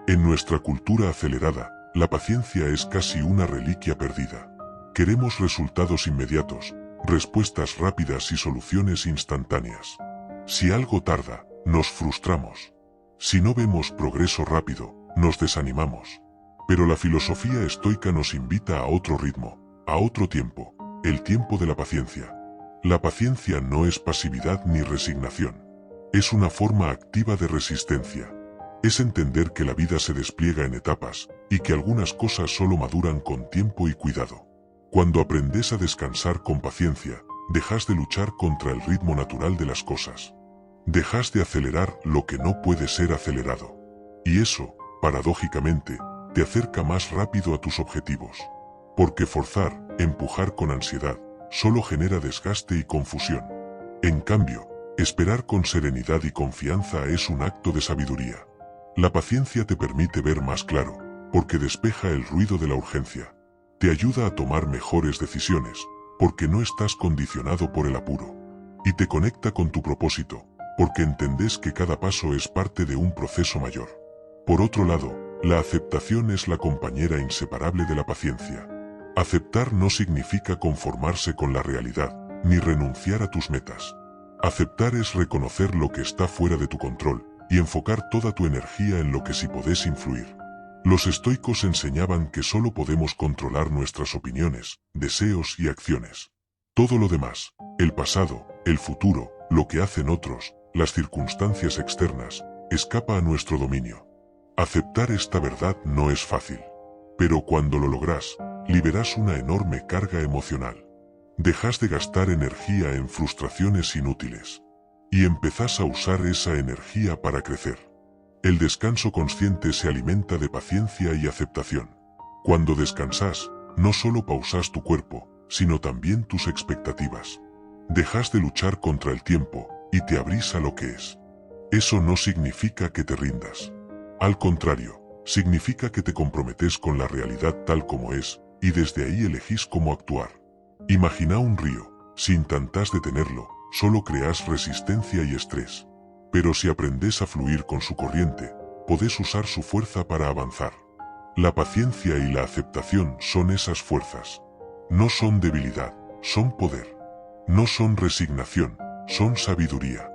En nuestra cultura acelerada, la paciencia es casi una reliquia perdida. Queremos resultados inmediatos, respuestas rápidas y soluciones instantáneas. Si algo tarda, nos frustramos. Si no vemos progreso rápido, nos desanimamos. Pero la filosofía estoica nos invita a otro ritmo, a otro tiempo, el tiempo de la paciencia. La paciencia no es pasividad ni resignación. Es una forma activa de resistencia. Es entender que la vida se despliega en etapas, y que algunas cosas solo maduran con tiempo y cuidado. Cuando aprendes a descansar con paciencia, dejas de luchar contra el ritmo natural de las cosas. Dejas de acelerar lo que no puede ser acelerado. Y eso, paradójicamente, te acerca más rápido a tus objetivos. Porque forzar, empujar con ansiedad, solo genera desgaste y confusión. En cambio, esperar con serenidad y confianza es un acto de sabiduría. La paciencia te permite ver más claro, porque despeja el ruido de la urgencia. Te ayuda a tomar mejores decisiones, porque no estás condicionado por el apuro. Y te conecta con tu propósito, porque entendés que cada paso es parte de un proceso mayor. Por otro lado, la aceptación es la compañera inseparable de la paciencia. Aceptar no significa conformarse con la realidad, ni renunciar a tus metas. Aceptar es reconocer lo que está fuera de tu control, y enfocar toda tu energía en lo que sí podés influir. Los estoicos enseñaban que solo podemos controlar nuestras opiniones, deseos y acciones. Todo lo demás, el pasado, el futuro, lo que hacen otros, las circunstancias externas, escapa a nuestro dominio. Aceptar esta verdad no es fácil. Pero cuando lo logras, liberas una enorme carga emocional. Dejas de gastar energía en frustraciones inútiles. y empezás a usar esa energía para crecer. El descanso consciente se alimenta de paciencia y aceptación. Cuando descansas, no solo pausas tu cuerpo, sino también tus expectativas. Dejas de luchar contra el tiempo y te abrís a lo que es. Eso no significa que te rindas. Al contrario, significa que te comprometes con la realidad tal como es, y desde ahí elegís cómo actuar. Imagina un río. Si intentas detenerlo, solo creas resistencia y estrés. Pero si aprendes a fluir con su corriente, podés usar su fuerza para avanzar. La paciencia y la aceptación son esas fuerzas. No son debilidad, son poder. No son resignación, son sabiduría.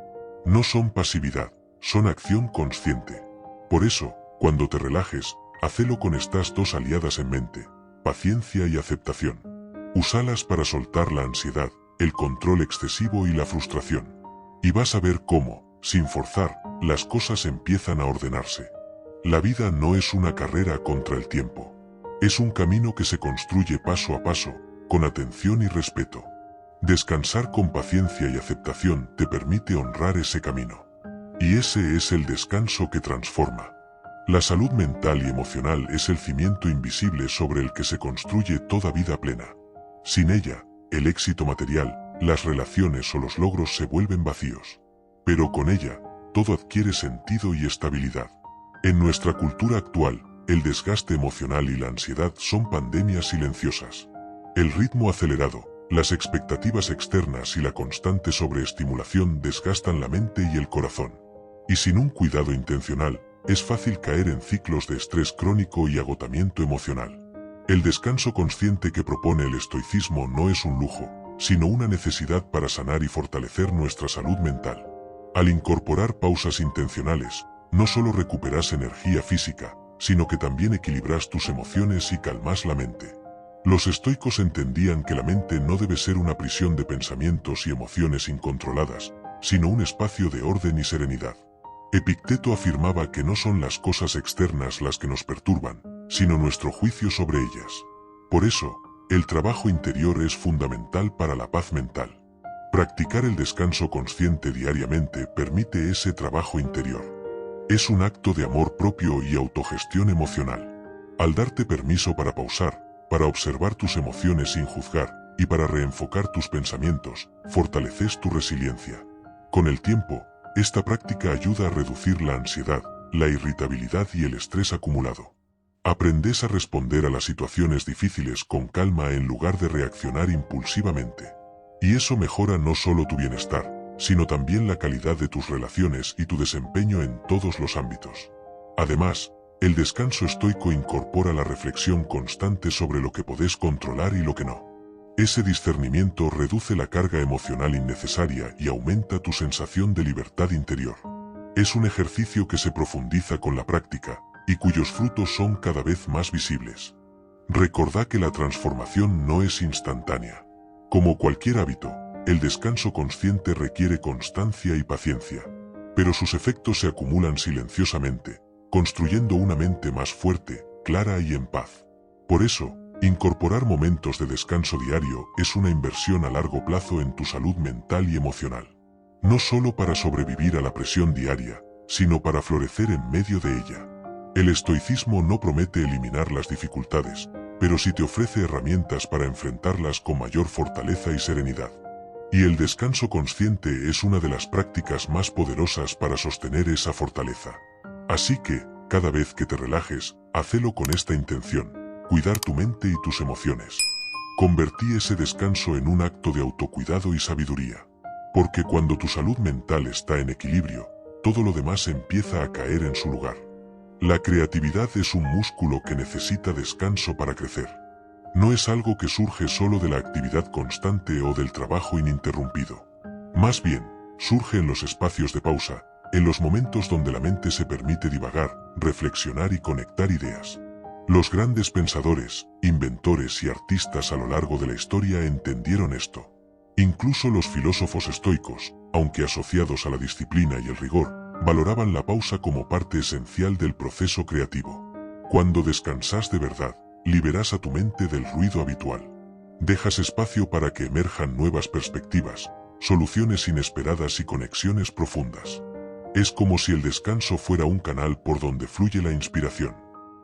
No son pasividad, son acción consciente. Por eso, cuando te relajes, hacelo con estas dos aliadas en mente: paciencia y aceptación. Úsalas para soltar la ansiedad, el control excesivo y la frustración. Y vas a ver cómo, sin forzar, las cosas empiezan a ordenarse. La vida no es una carrera contra el tiempo. Es un camino que se construye paso a paso, con atención y respeto. Descansar con paciencia y aceptación te permite honrar ese camino. Y ese es el descanso que transforma. La salud mental y emocional es el cimiento invisible sobre el que se construye toda vida plena. Sin ella, el éxito material, las relaciones o los logros se vuelven vacíos. Pero con ella, todo adquiere sentido y estabilidad. En nuestra cultura actual, el desgaste emocional y la ansiedad son pandemias silenciosas. El ritmo acelerado, las expectativas externas y la constante sobreestimulación desgastan la mente y el corazón. Y sin un cuidado intencional, es fácil caer en ciclos de estrés crónico y agotamiento emocional. El descanso consciente que propone el estoicismo no es un lujo, sino una necesidad para sanar y fortalecer nuestra salud mental. Al incorporar pausas intencionales, no solo recuperas energía física, sino que también equilibras tus emociones y calmas la mente. Los estoicos entendían que la mente no debe ser una prisión de pensamientos y emociones incontroladas, sino un espacio de orden y serenidad. Epicteto afirmaba que no son las cosas externas las que nos perturban, sino nuestro juicio sobre ellas. Por eso, el trabajo interior es fundamental para la paz mental. Practicar el descanso consciente diariamente permite ese trabajo interior. Es un acto de amor propio y autogestión emocional. Al darte permiso para pausar, para observar tus emociones sin juzgar, y para reenfocar tus pensamientos, fortaleces tu resiliencia. Con el tiempo, esta práctica ayuda a reducir la ansiedad, la irritabilidad y el estrés acumulado. Aprendes a responder a las situaciones difíciles con calma en lugar de reaccionar impulsivamente. Y eso mejora no solo tu bienestar, sino también la calidad de tus relaciones y tu desempeño en todos los ámbitos. Además, el descanso estoico incorpora la reflexión constante sobre lo que podés controlar y lo que no. Ese discernimiento reduce la carga emocional innecesaria y aumenta tu sensación de libertad interior. Es un ejercicio que se profundiza con la práctica, y cuyos frutos son cada vez más visibles. Recordá que la transformación no es instantánea. Como cualquier hábito, el descanso consciente requiere constancia y paciencia, pero sus efectos se acumulan silenciosamente, construyendo una mente más fuerte, clara y en paz. Por eso, incorporar momentos de descanso diario es una inversión a largo plazo en tu salud mental y emocional. No solo para sobrevivir a la presión diaria, sino para florecer en medio de ella. El estoicismo no promete eliminar las dificultades, pero sí te ofrece herramientas para enfrentarlas con mayor fortaleza y serenidad. Y el descanso consciente es una de las prácticas más poderosas para sostener esa fortaleza. Así que, cada vez que te relajes, hacelo con esta intención: cuidar tu mente y tus emociones. Convertí ese descanso en un acto de autocuidado y sabiduría. Porque cuando tu salud mental está en equilibrio, todo lo demás empieza a caer en su lugar. La creatividad es un músculo que necesita descanso para crecer. No es algo que surge solo de la actividad constante o del trabajo ininterrumpido. Más bien, surge en los espacios de pausa, en los momentos donde la mente se permite divagar, reflexionar y conectar ideas. Los grandes pensadores, inventores y artistas a lo largo de la historia entendieron esto. Incluso los filósofos estoicos, aunque asociados a la disciplina y el rigor, valoraban la pausa como parte esencial del proceso creativo. Cuando descansas de verdad, liberas a tu mente del ruido habitual. Dejas espacio para que emerjan nuevas perspectivas, soluciones inesperadas y conexiones profundas. Es como si el descanso fuera un canal por donde fluye la inspiración.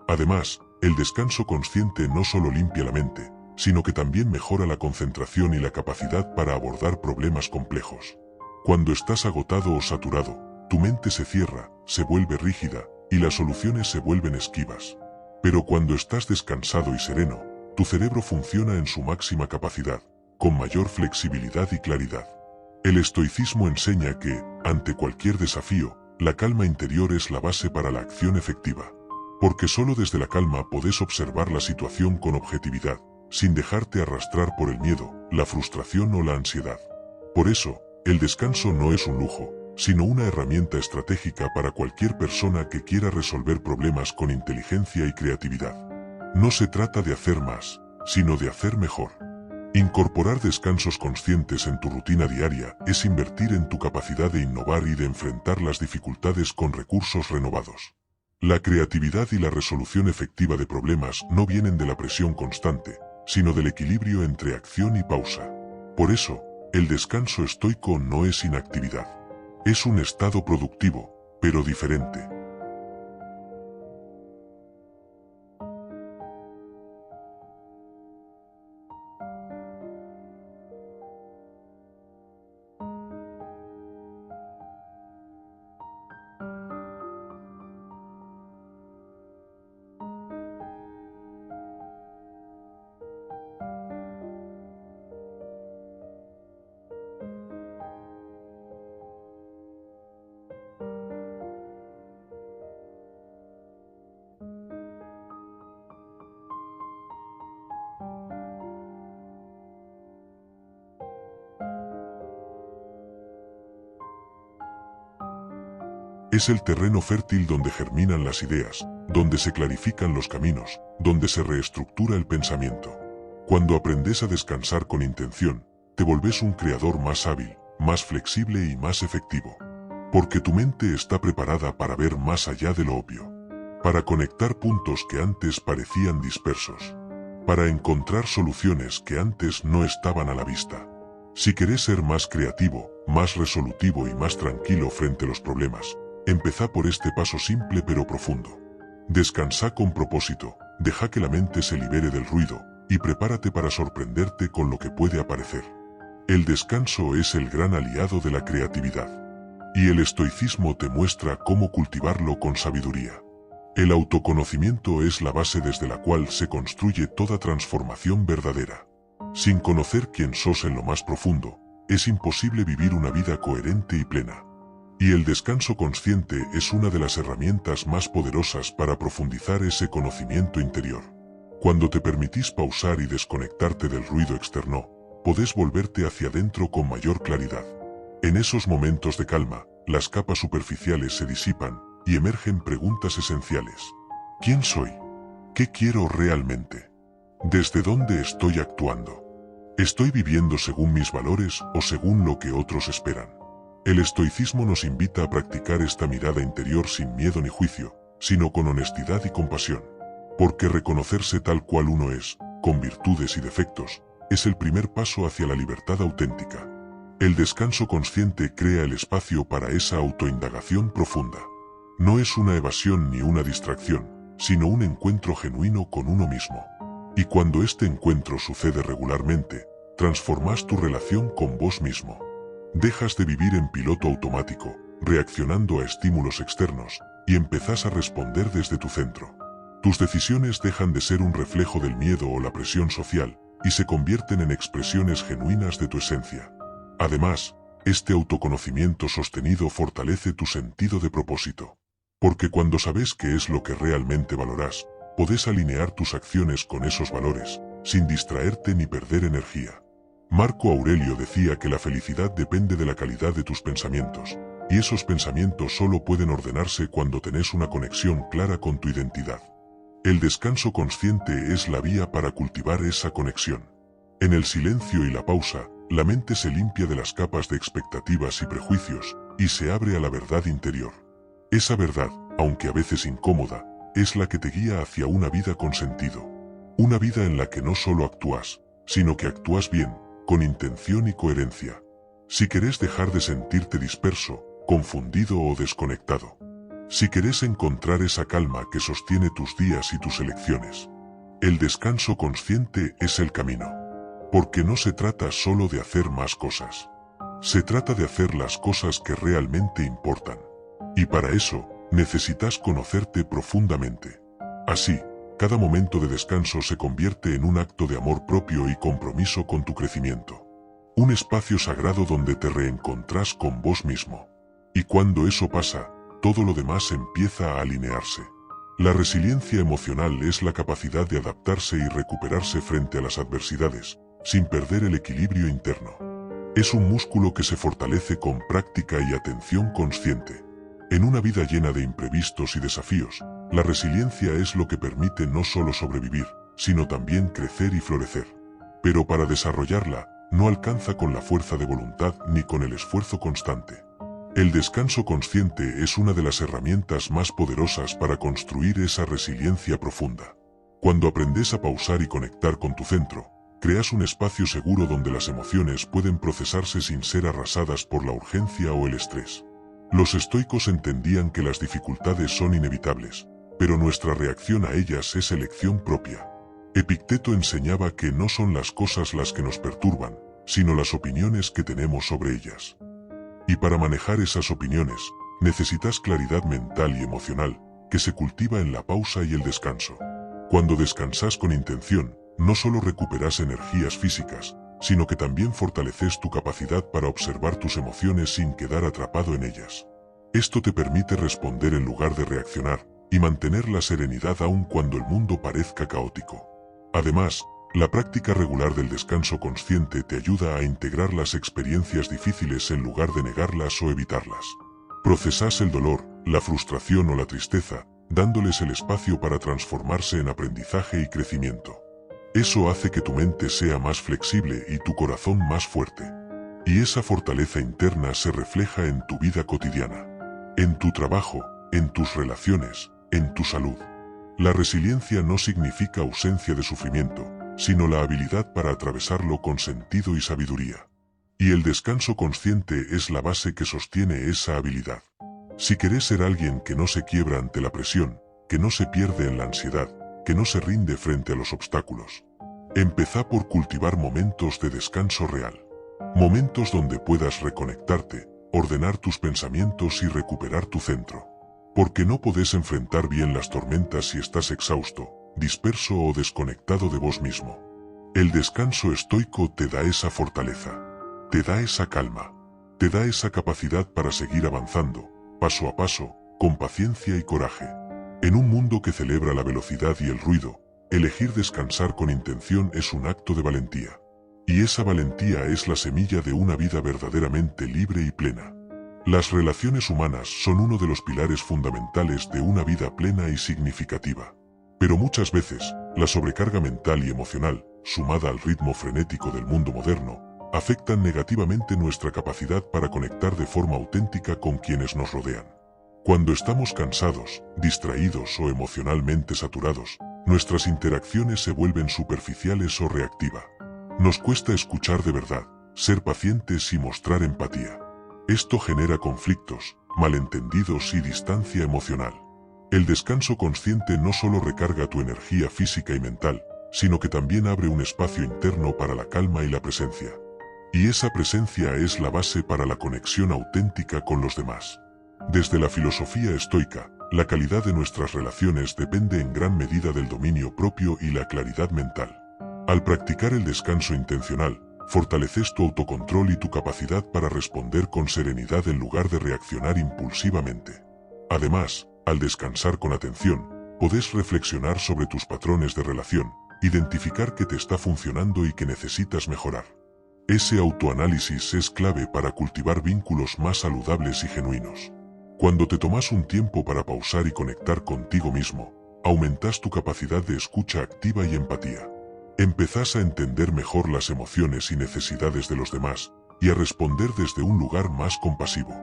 Además, el descanso consciente no solo limpia la mente, sino que también mejora la concentración y la capacidad para abordar problemas complejos. Cuando estás agotado o saturado, tu mente se cierra, se vuelve rígida, y las soluciones se vuelven esquivas. Pero cuando estás descansado y sereno, tu cerebro funciona en su máxima capacidad, con mayor flexibilidad y claridad. El estoicismo enseña que, ante cualquier desafío, la calma interior es la base para la acción efectiva. Porque solo desde la calma podés observar la situación con objetividad, sin dejarte arrastrar por el miedo, la frustración o la ansiedad. Por eso, el descanso no es un lujo, sino una herramienta estratégica para cualquier persona que quiera resolver problemas con inteligencia y creatividad. No se trata de hacer más, sino de hacer mejor. Incorporar descansos conscientes en tu rutina diaria es invertir en tu capacidad de innovar y de enfrentar las dificultades con recursos renovados. La creatividad y la resolución efectiva de problemas no vienen de la presión constante, sino del equilibrio entre acción y pausa. Por eso, el descanso estoico no es inactividad. Es un estado productivo, pero diferente. Es el terreno fértil donde germinan las ideas, donde se clarifican los caminos, donde se reestructura el pensamiento. Cuando aprendes a descansar con intención, te volvés un creador más hábil, más flexible y más efectivo. Porque tu mente está preparada para ver más allá de lo obvio. Para conectar puntos que antes parecían dispersos. Para encontrar soluciones que antes no estaban a la vista. Si querés ser más creativo, más resolutivo y más tranquilo frente a los problemas, empezá por este paso simple pero profundo. Descansá con propósito, deja que la mente se libere del ruido, y prepárate para sorprenderte con lo que puede aparecer. El descanso es el gran aliado de la creatividad. Y el estoicismo te muestra cómo cultivarlo con sabiduría. El autoconocimiento es la base desde la cual se construye toda transformación verdadera. Sin conocer quién sos en lo más profundo, es imposible vivir una vida coherente y plena. Y el descanso consciente es una de las herramientas más poderosas para profundizar ese conocimiento interior. Cuando te permitís pausar y desconectarte del ruido externo, podés volverte hacia adentro con mayor claridad. En esos momentos de calma, las capas superficiales se disipan y emergen preguntas esenciales. ¿Quién soy? ¿Qué quiero realmente? ¿Desde dónde estoy actuando? ¿Estoy viviendo según mis valores o según lo que otros esperan? El estoicismo nos invita a practicar esta mirada interior sin miedo ni juicio, sino con honestidad y compasión. Porque reconocerse tal cual uno es, con virtudes y defectos, es el primer paso hacia la libertad auténtica. El descanso consciente crea el espacio para esa autoindagación profunda. No es una evasión ni una distracción, sino un encuentro genuino con uno mismo. Y cuando este encuentro sucede regularmente, transformas tu relación con vos mismo. Dejas de vivir en piloto automático, reaccionando a estímulos externos, y empezás a responder desde tu centro. Tus decisiones dejan de ser un reflejo del miedo o la presión social, y se convierten en expresiones genuinas de tu esencia. Además, este autoconocimiento sostenido fortalece tu sentido de propósito. Porque cuando sabes qué es lo que realmente valorás, podés alinear tus acciones con esos valores, sin distraerte ni perder energía. Marco Aurelio decía que la felicidad depende de la calidad de tus pensamientos, y esos pensamientos solo pueden ordenarse cuando tenés una conexión clara con tu identidad. El descanso consciente es la vía para cultivar esa conexión. En el silencio y la pausa, la mente se limpia de las capas de expectativas y prejuicios, y se abre a la verdad interior. Esa verdad, aunque a veces incómoda, es la que te guía hacia una vida con sentido. Una vida en la que no solo actúas, sino que actúas bien, con intención y coherencia. Si querés dejar de sentirte disperso, confundido o desconectado. Si querés encontrar esa calma que sostiene tus días y tus elecciones. El descanso consciente es el camino. Porque no se trata solo de hacer más cosas. Se trata de hacer las cosas que realmente importan. Y para eso, necesitas conocerte profundamente. Así, cada momento de descanso se convierte en un acto de amor propio y compromiso con tu crecimiento. Un espacio sagrado donde te reencontrás con vos mismo. Y cuando eso pasa, todo lo demás empieza a alinearse. La resiliencia emocional es la capacidad de adaptarse y recuperarse frente a las adversidades, sin perder el equilibrio interno. Es un músculo que se fortalece con práctica y atención consciente. En una vida llena de imprevistos y desafíos, la resiliencia es lo que permite no solo sobrevivir, sino también crecer y florecer. Pero para desarrollarla, no alcanza con la fuerza de voluntad ni con el esfuerzo constante. El descanso consciente es una de las herramientas más poderosas para construir esa resiliencia profunda. Cuando aprendes a pausar y conectar con tu centro, creas un espacio seguro donde las emociones pueden procesarse sin ser arrasadas por la urgencia o el estrés. Los estoicos entendían que las dificultades son inevitables, pero nuestra reacción a ellas es elección propia. Epicteto enseñaba que no son las cosas las que nos perturban, sino las opiniones que tenemos sobre ellas. Y para manejar esas opiniones, necesitas claridad mental y emocional, que se cultiva en la pausa y el descanso. Cuando descansas con intención, no solo recuperas energías físicas, sino que también fortaleces tu capacidad para observar tus emociones sin quedar atrapado en ellas. Esto te permite responder en lugar de reaccionar, y mantener la serenidad aun cuando el mundo parezca caótico. Además, la práctica regular del descanso consciente te ayuda a integrar las experiencias difíciles en lugar de negarlas o evitarlas. Procesas el dolor, la frustración o la tristeza, dándoles el espacio para transformarse en aprendizaje y crecimiento. Eso hace que tu mente sea más flexible y tu corazón más fuerte. Y esa fortaleza interna se refleja en tu vida cotidiana. En tu trabajo, en tus relaciones, en tu salud. La resiliencia no significa ausencia de sufrimiento, sino la habilidad para atravesarlo con sentido y sabiduría. Y el descanso consciente es la base que sostiene esa habilidad. Si querés ser alguien que no se quiebra ante la presión, que no se pierde en la ansiedad, que no se rinde frente a los obstáculos, empezá por cultivar momentos de descanso real. Momentos donde puedas reconectarte, ordenar tus pensamientos y recuperar tu centro. Porque no podés enfrentar bien las tormentas si estás exhausto, disperso o desconectado de vos mismo. El descanso estoico te da esa fortaleza, te da esa calma, te da esa capacidad para seguir avanzando, paso a paso, con paciencia y coraje. En un mundo que celebra la velocidad y el ruido, elegir descansar con intención es un acto de valentía. Y esa valentía es la semilla de una vida verdaderamente libre y plena. Las relaciones humanas son uno de los pilares fundamentales de una vida plena y significativa. Pero muchas veces, la sobrecarga mental y emocional, sumada al ritmo frenético del mundo moderno, afectan negativamente nuestra capacidad para conectar de forma auténtica con quienes nos rodean. Cuando estamos cansados, distraídos o emocionalmente saturados, nuestras interacciones se vuelven superficiales o reactivas. Nos cuesta escuchar de verdad, ser pacientes y mostrar empatía. Esto genera conflictos, malentendidos y distancia emocional. El descanso consciente no solo recarga tu energía física y mental, sino que también abre un espacio interno para la calma y la presencia. Y esa presencia es la base para la conexión auténtica con los demás. Desde la filosofía estoica, la calidad de nuestras relaciones depende en gran medida del dominio propio y la claridad mental. Al practicar el descanso intencional, fortaleces tu autocontrol y tu capacidad para responder con serenidad en lugar de reaccionar impulsivamente. Además, al descansar con atención, podés reflexionar sobre tus patrones de relación, identificar qué te está funcionando y qué necesitas mejorar. Ese autoanálisis es clave para cultivar vínculos más saludables y genuinos. Cuando te tomas un tiempo para pausar y conectar contigo mismo, aumentas tu capacidad de escucha activa y empatía. Empezás a entender mejor las emociones y necesidades de los demás, y a responder desde un lugar más compasivo.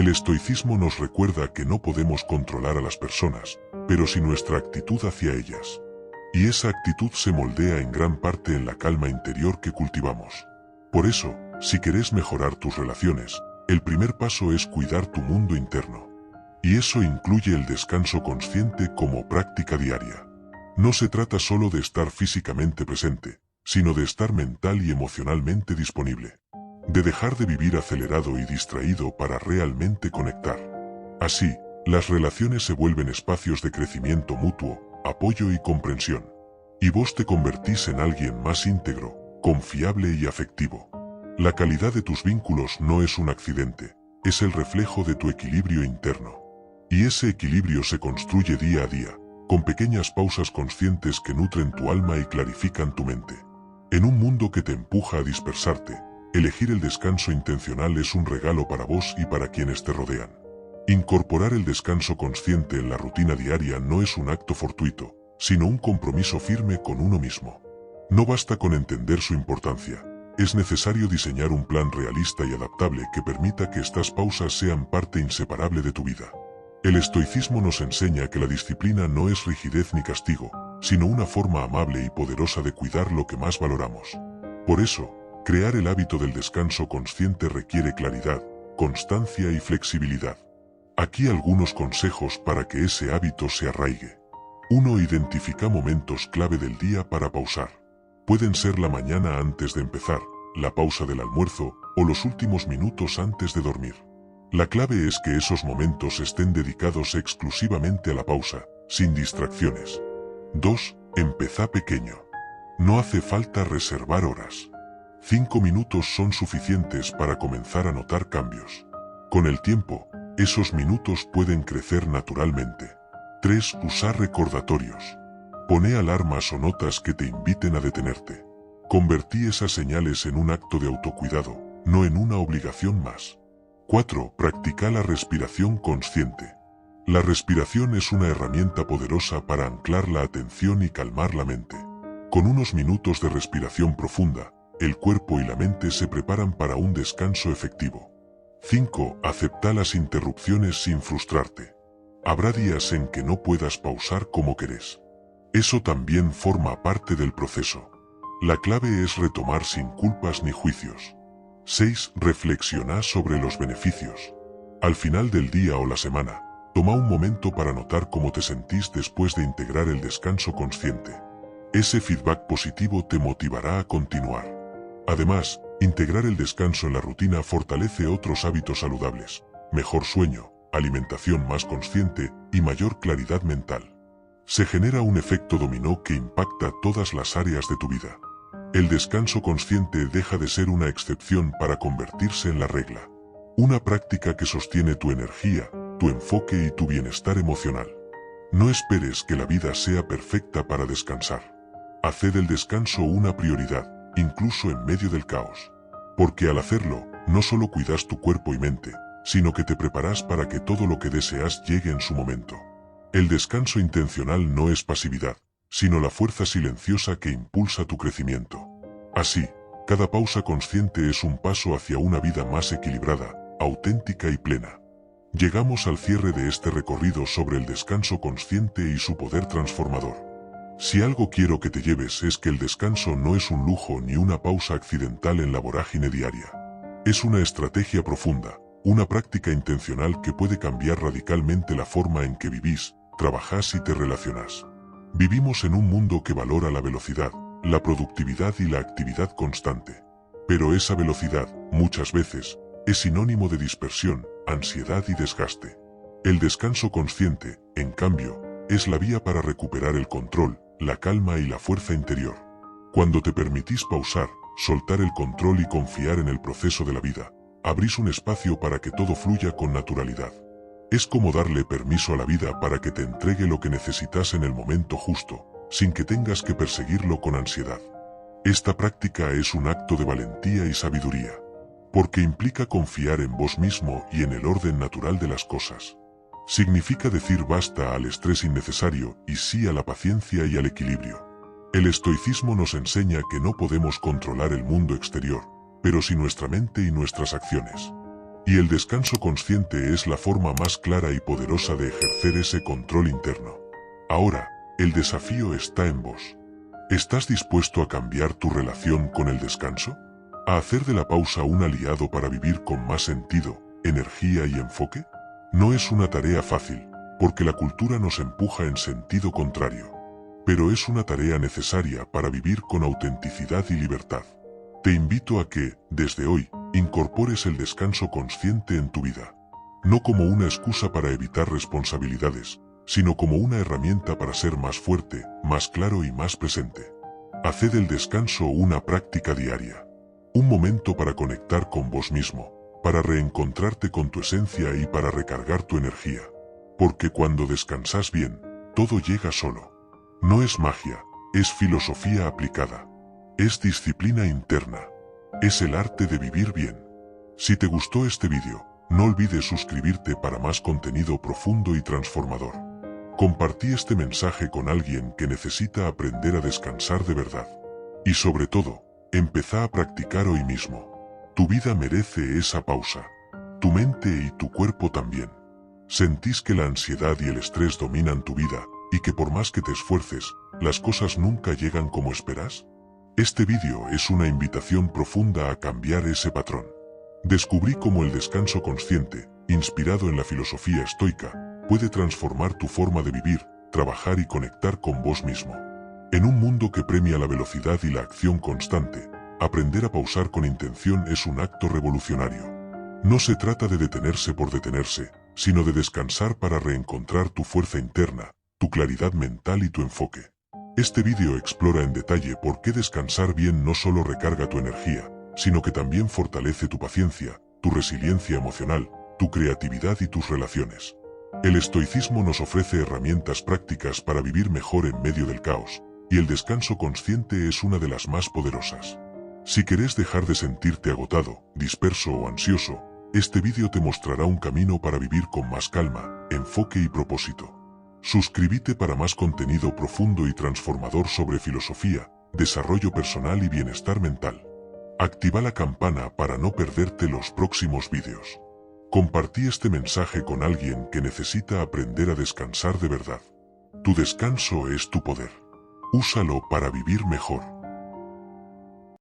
El estoicismo nos recuerda que no podemos controlar a las personas, pero sí nuestra actitud hacia ellas. Y esa actitud se moldea en gran parte en la calma interior que cultivamos. Por eso, si querés mejorar tus relaciones, el primer paso es cuidar tu mundo interno. Y eso incluye el descanso consciente como práctica diaria. No se trata solo de estar físicamente presente, sino de estar mental y emocionalmente disponible. De dejar de vivir acelerado y distraído para realmente conectar. Así, las relaciones se vuelven espacios de crecimiento mutuo, apoyo y comprensión. Y vos te convertís en alguien más íntegro, confiable y afectivo. La calidad de tus vínculos no es un accidente, es el reflejo de tu equilibrio interno. Y ese equilibrio se construye día a día, con pequeñas pausas conscientes que nutren tu alma y clarifican tu mente. En un mundo que te empuja a dispersarte, elegir el descanso intencional es un regalo para vos y para quienes te rodean. Incorporar el descanso consciente en la rutina diaria no es un acto fortuito, sino un compromiso firme con uno mismo. No basta con entender su importancia, es necesario diseñar un plan realista y adaptable que permita que estas pausas sean parte inseparable de tu vida. El estoicismo nos enseña que la disciplina no es rigidez ni castigo, sino una forma amable y poderosa de cuidar lo que más valoramos. Por eso, crear el hábito del descanso consciente requiere claridad, constancia y flexibilidad. Aquí algunos consejos para que ese hábito se arraigue. 1. Identifica momentos clave del día para pausar. Pueden ser la mañana antes de empezar, la pausa del almuerzo o los últimos minutos antes de dormir. La clave es que esos momentos estén dedicados exclusivamente a la pausa, sin distracciones. 2. Empezá pequeño. No hace falta reservar horas. 5 minutos son suficientes para comenzar a notar cambios. Con el tiempo, esos minutos pueden crecer naturalmente. 3. Usar recordatorios. Poné alarmas o notas que te inviten a detenerte. Convertí esas señales en un acto de autocuidado, no en una obligación más. 4. Practica la respiración consciente. La respiración es una herramienta poderosa para anclar la atención y calmar la mente. Con unos minutos de respiración profunda, el cuerpo y la mente se preparan para un descanso efectivo. 5. Acepta las interrupciones sin frustrarte. Habrá días en que no puedas pausar como querés. Eso también forma parte del proceso. La clave es retomar sin culpas ni juicios. 6. Reflexiona sobre los beneficios. Al final del día o la semana, toma un momento para notar cómo te sentís después de integrar el descanso consciente. Ese feedback positivo te motivará a continuar. Además, integrar el descanso en la rutina fortalece otros hábitos saludables, mejor sueño, alimentación más consciente y mayor claridad mental. Se genera un efecto dominó que impacta todas las áreas de tu vida. El descanso consciente deja de ser una excepción para convertirse en la regla. Una práctica que sostiene tu energía, tu enfoque y tu bienestar emocional. No esperes que la vida sea perfecta para descansar. Haz del descanso una prioridad, incluso en medio del caos. Porque al hacerlo, no solo cuidas tu cuerpo y mente, sino que te preparas para que todo lo que deseas llegue en su momento. El descanso intencional no es pasividad, sino la fuerza silenciosa que impulsa tu crecimiento. Así, cada pausa consciente es un paso hacia una vida más equilibrada, auténtica y plena. Llegamos al cierre de este recorrido sobre el descanso consciente y su poder transformador. Si algo quiero que te lleves es que el descanso no es un lujo ni una pausa accidental en la vorágine diaria. Es una estrategia profunda, una práctica intencional que puede cambiar radicalmente la forma en que vivís, trabajás y te relacionás. Vivimos en un mundo que valora la velocidad, la productividad y la actividad constante. Pero esa velocidad, muchas veces, es sinónimo de dispersión, ansiedad y desgaste. El descanso consciente, en cambio, es la vía para recuperar el control, la calma y la fuerza interior. Cuando te permitís pausar, soltar el control y confiar en el proceso de la vida, abrís un espacio para que todo fluya con naturalidad. Es como darle permiso a la vida para que te entregue lo que necesitas en el momento justo, sin que tengas que perseguirlo con ansiedad. Esta práctica es un acto de valentía y sabiduría, porque implica confiar en vos mismo y en el orden natural de las cosas. Significa decir basta al estrés innecesario y sí a la paciencia y al equilibrio. El estoicismo nos enseña que no podemos controlar el mundo exterior, pero sí nuestra mente y nuestras acciones. Y el descanso consciente es la forma más clara y poderosa de ejercer ese control interno. Ahora, el desafío está en vos. ¿Estás dispuesto a cambiar tu relación con el descanso? ¿A hacer de la pausa un aliado para vivir con más sentido, energía y enfoque? No es una tarea fácil, porque la cultura nos empuja en sentido contrario. Pero es una tarea necesaria para vivir con autenticidad y libertad. Te invito a que, desde hoy, incorpores el descanso consciente en tu vida. No como una excusa para evitar responsabilidades, sino como una herramienta para ser más fuerte, más claro y más presente. Haced del descanso una práctica diaria. Un momento para conectar con vos mismo, para reencontrarte con tu esencia y para recargar tu energía. Porque cuando descansas bien, todo llega solo. No es magia, es filosofía aplicada. Es disciplina interna. Es el arte de vivir bien. Si te gustó este vídeo, no olvides suscribirte para más contenido profundo y transformador. Compartí este mensaje con alguien que necesita aprender a descansar de verdad. Y sobre todo, empezá a practicar hoy mismo. Tu vida merece esa pausa. Tu mente y tu cuerpo también. ¿Sentís que la ansiedad y el estrés dominan tu vida, y que por más que te esfuerces, las cosas nunca llegan como esperas? Este vídeo es una invitación profunda a cambiar ese patrón. Descubrí cómo el descanso consciente, inspirado en la filosofía estoica, puede transformar tu forma de vivir, trabajar y conectar con vos mismo. En un mundo que premia la velocidad y la acción constante, aprender a pausar con intención es un acto revolucionario. No se trata de detenerse por detenerse, sino de descansar para reencontrar tu fuerza interna, tu claridad mental y tu enfoque. Este vídeo explora en detalle por qué descansar bien no solo recarga tu energía, sino que también fortalece tu paciencia, tu resiliencia emocional, tu creatividad y tus relaciones. El estoicismo nos ofrece herramientas prácticas para vivir mejor en medio del caos, y el descanso consciente es una de las más poderosas. Si querés dejar de sentirte agotado, disperso o ansioso, este vídeo te mostrará un camino para vivir con más calma, enfoque y propósito. Suscríbete para más contenido profundo y transformador sobre filosofía, desarrollo personal y bienestar mental. Activa la campana para no perderte los próximos vídeos. Compartí este mensaje con alguien que necesita aprender a descansar de verdad. Tu descanso es tu poder. Úsalo para vivir mejor.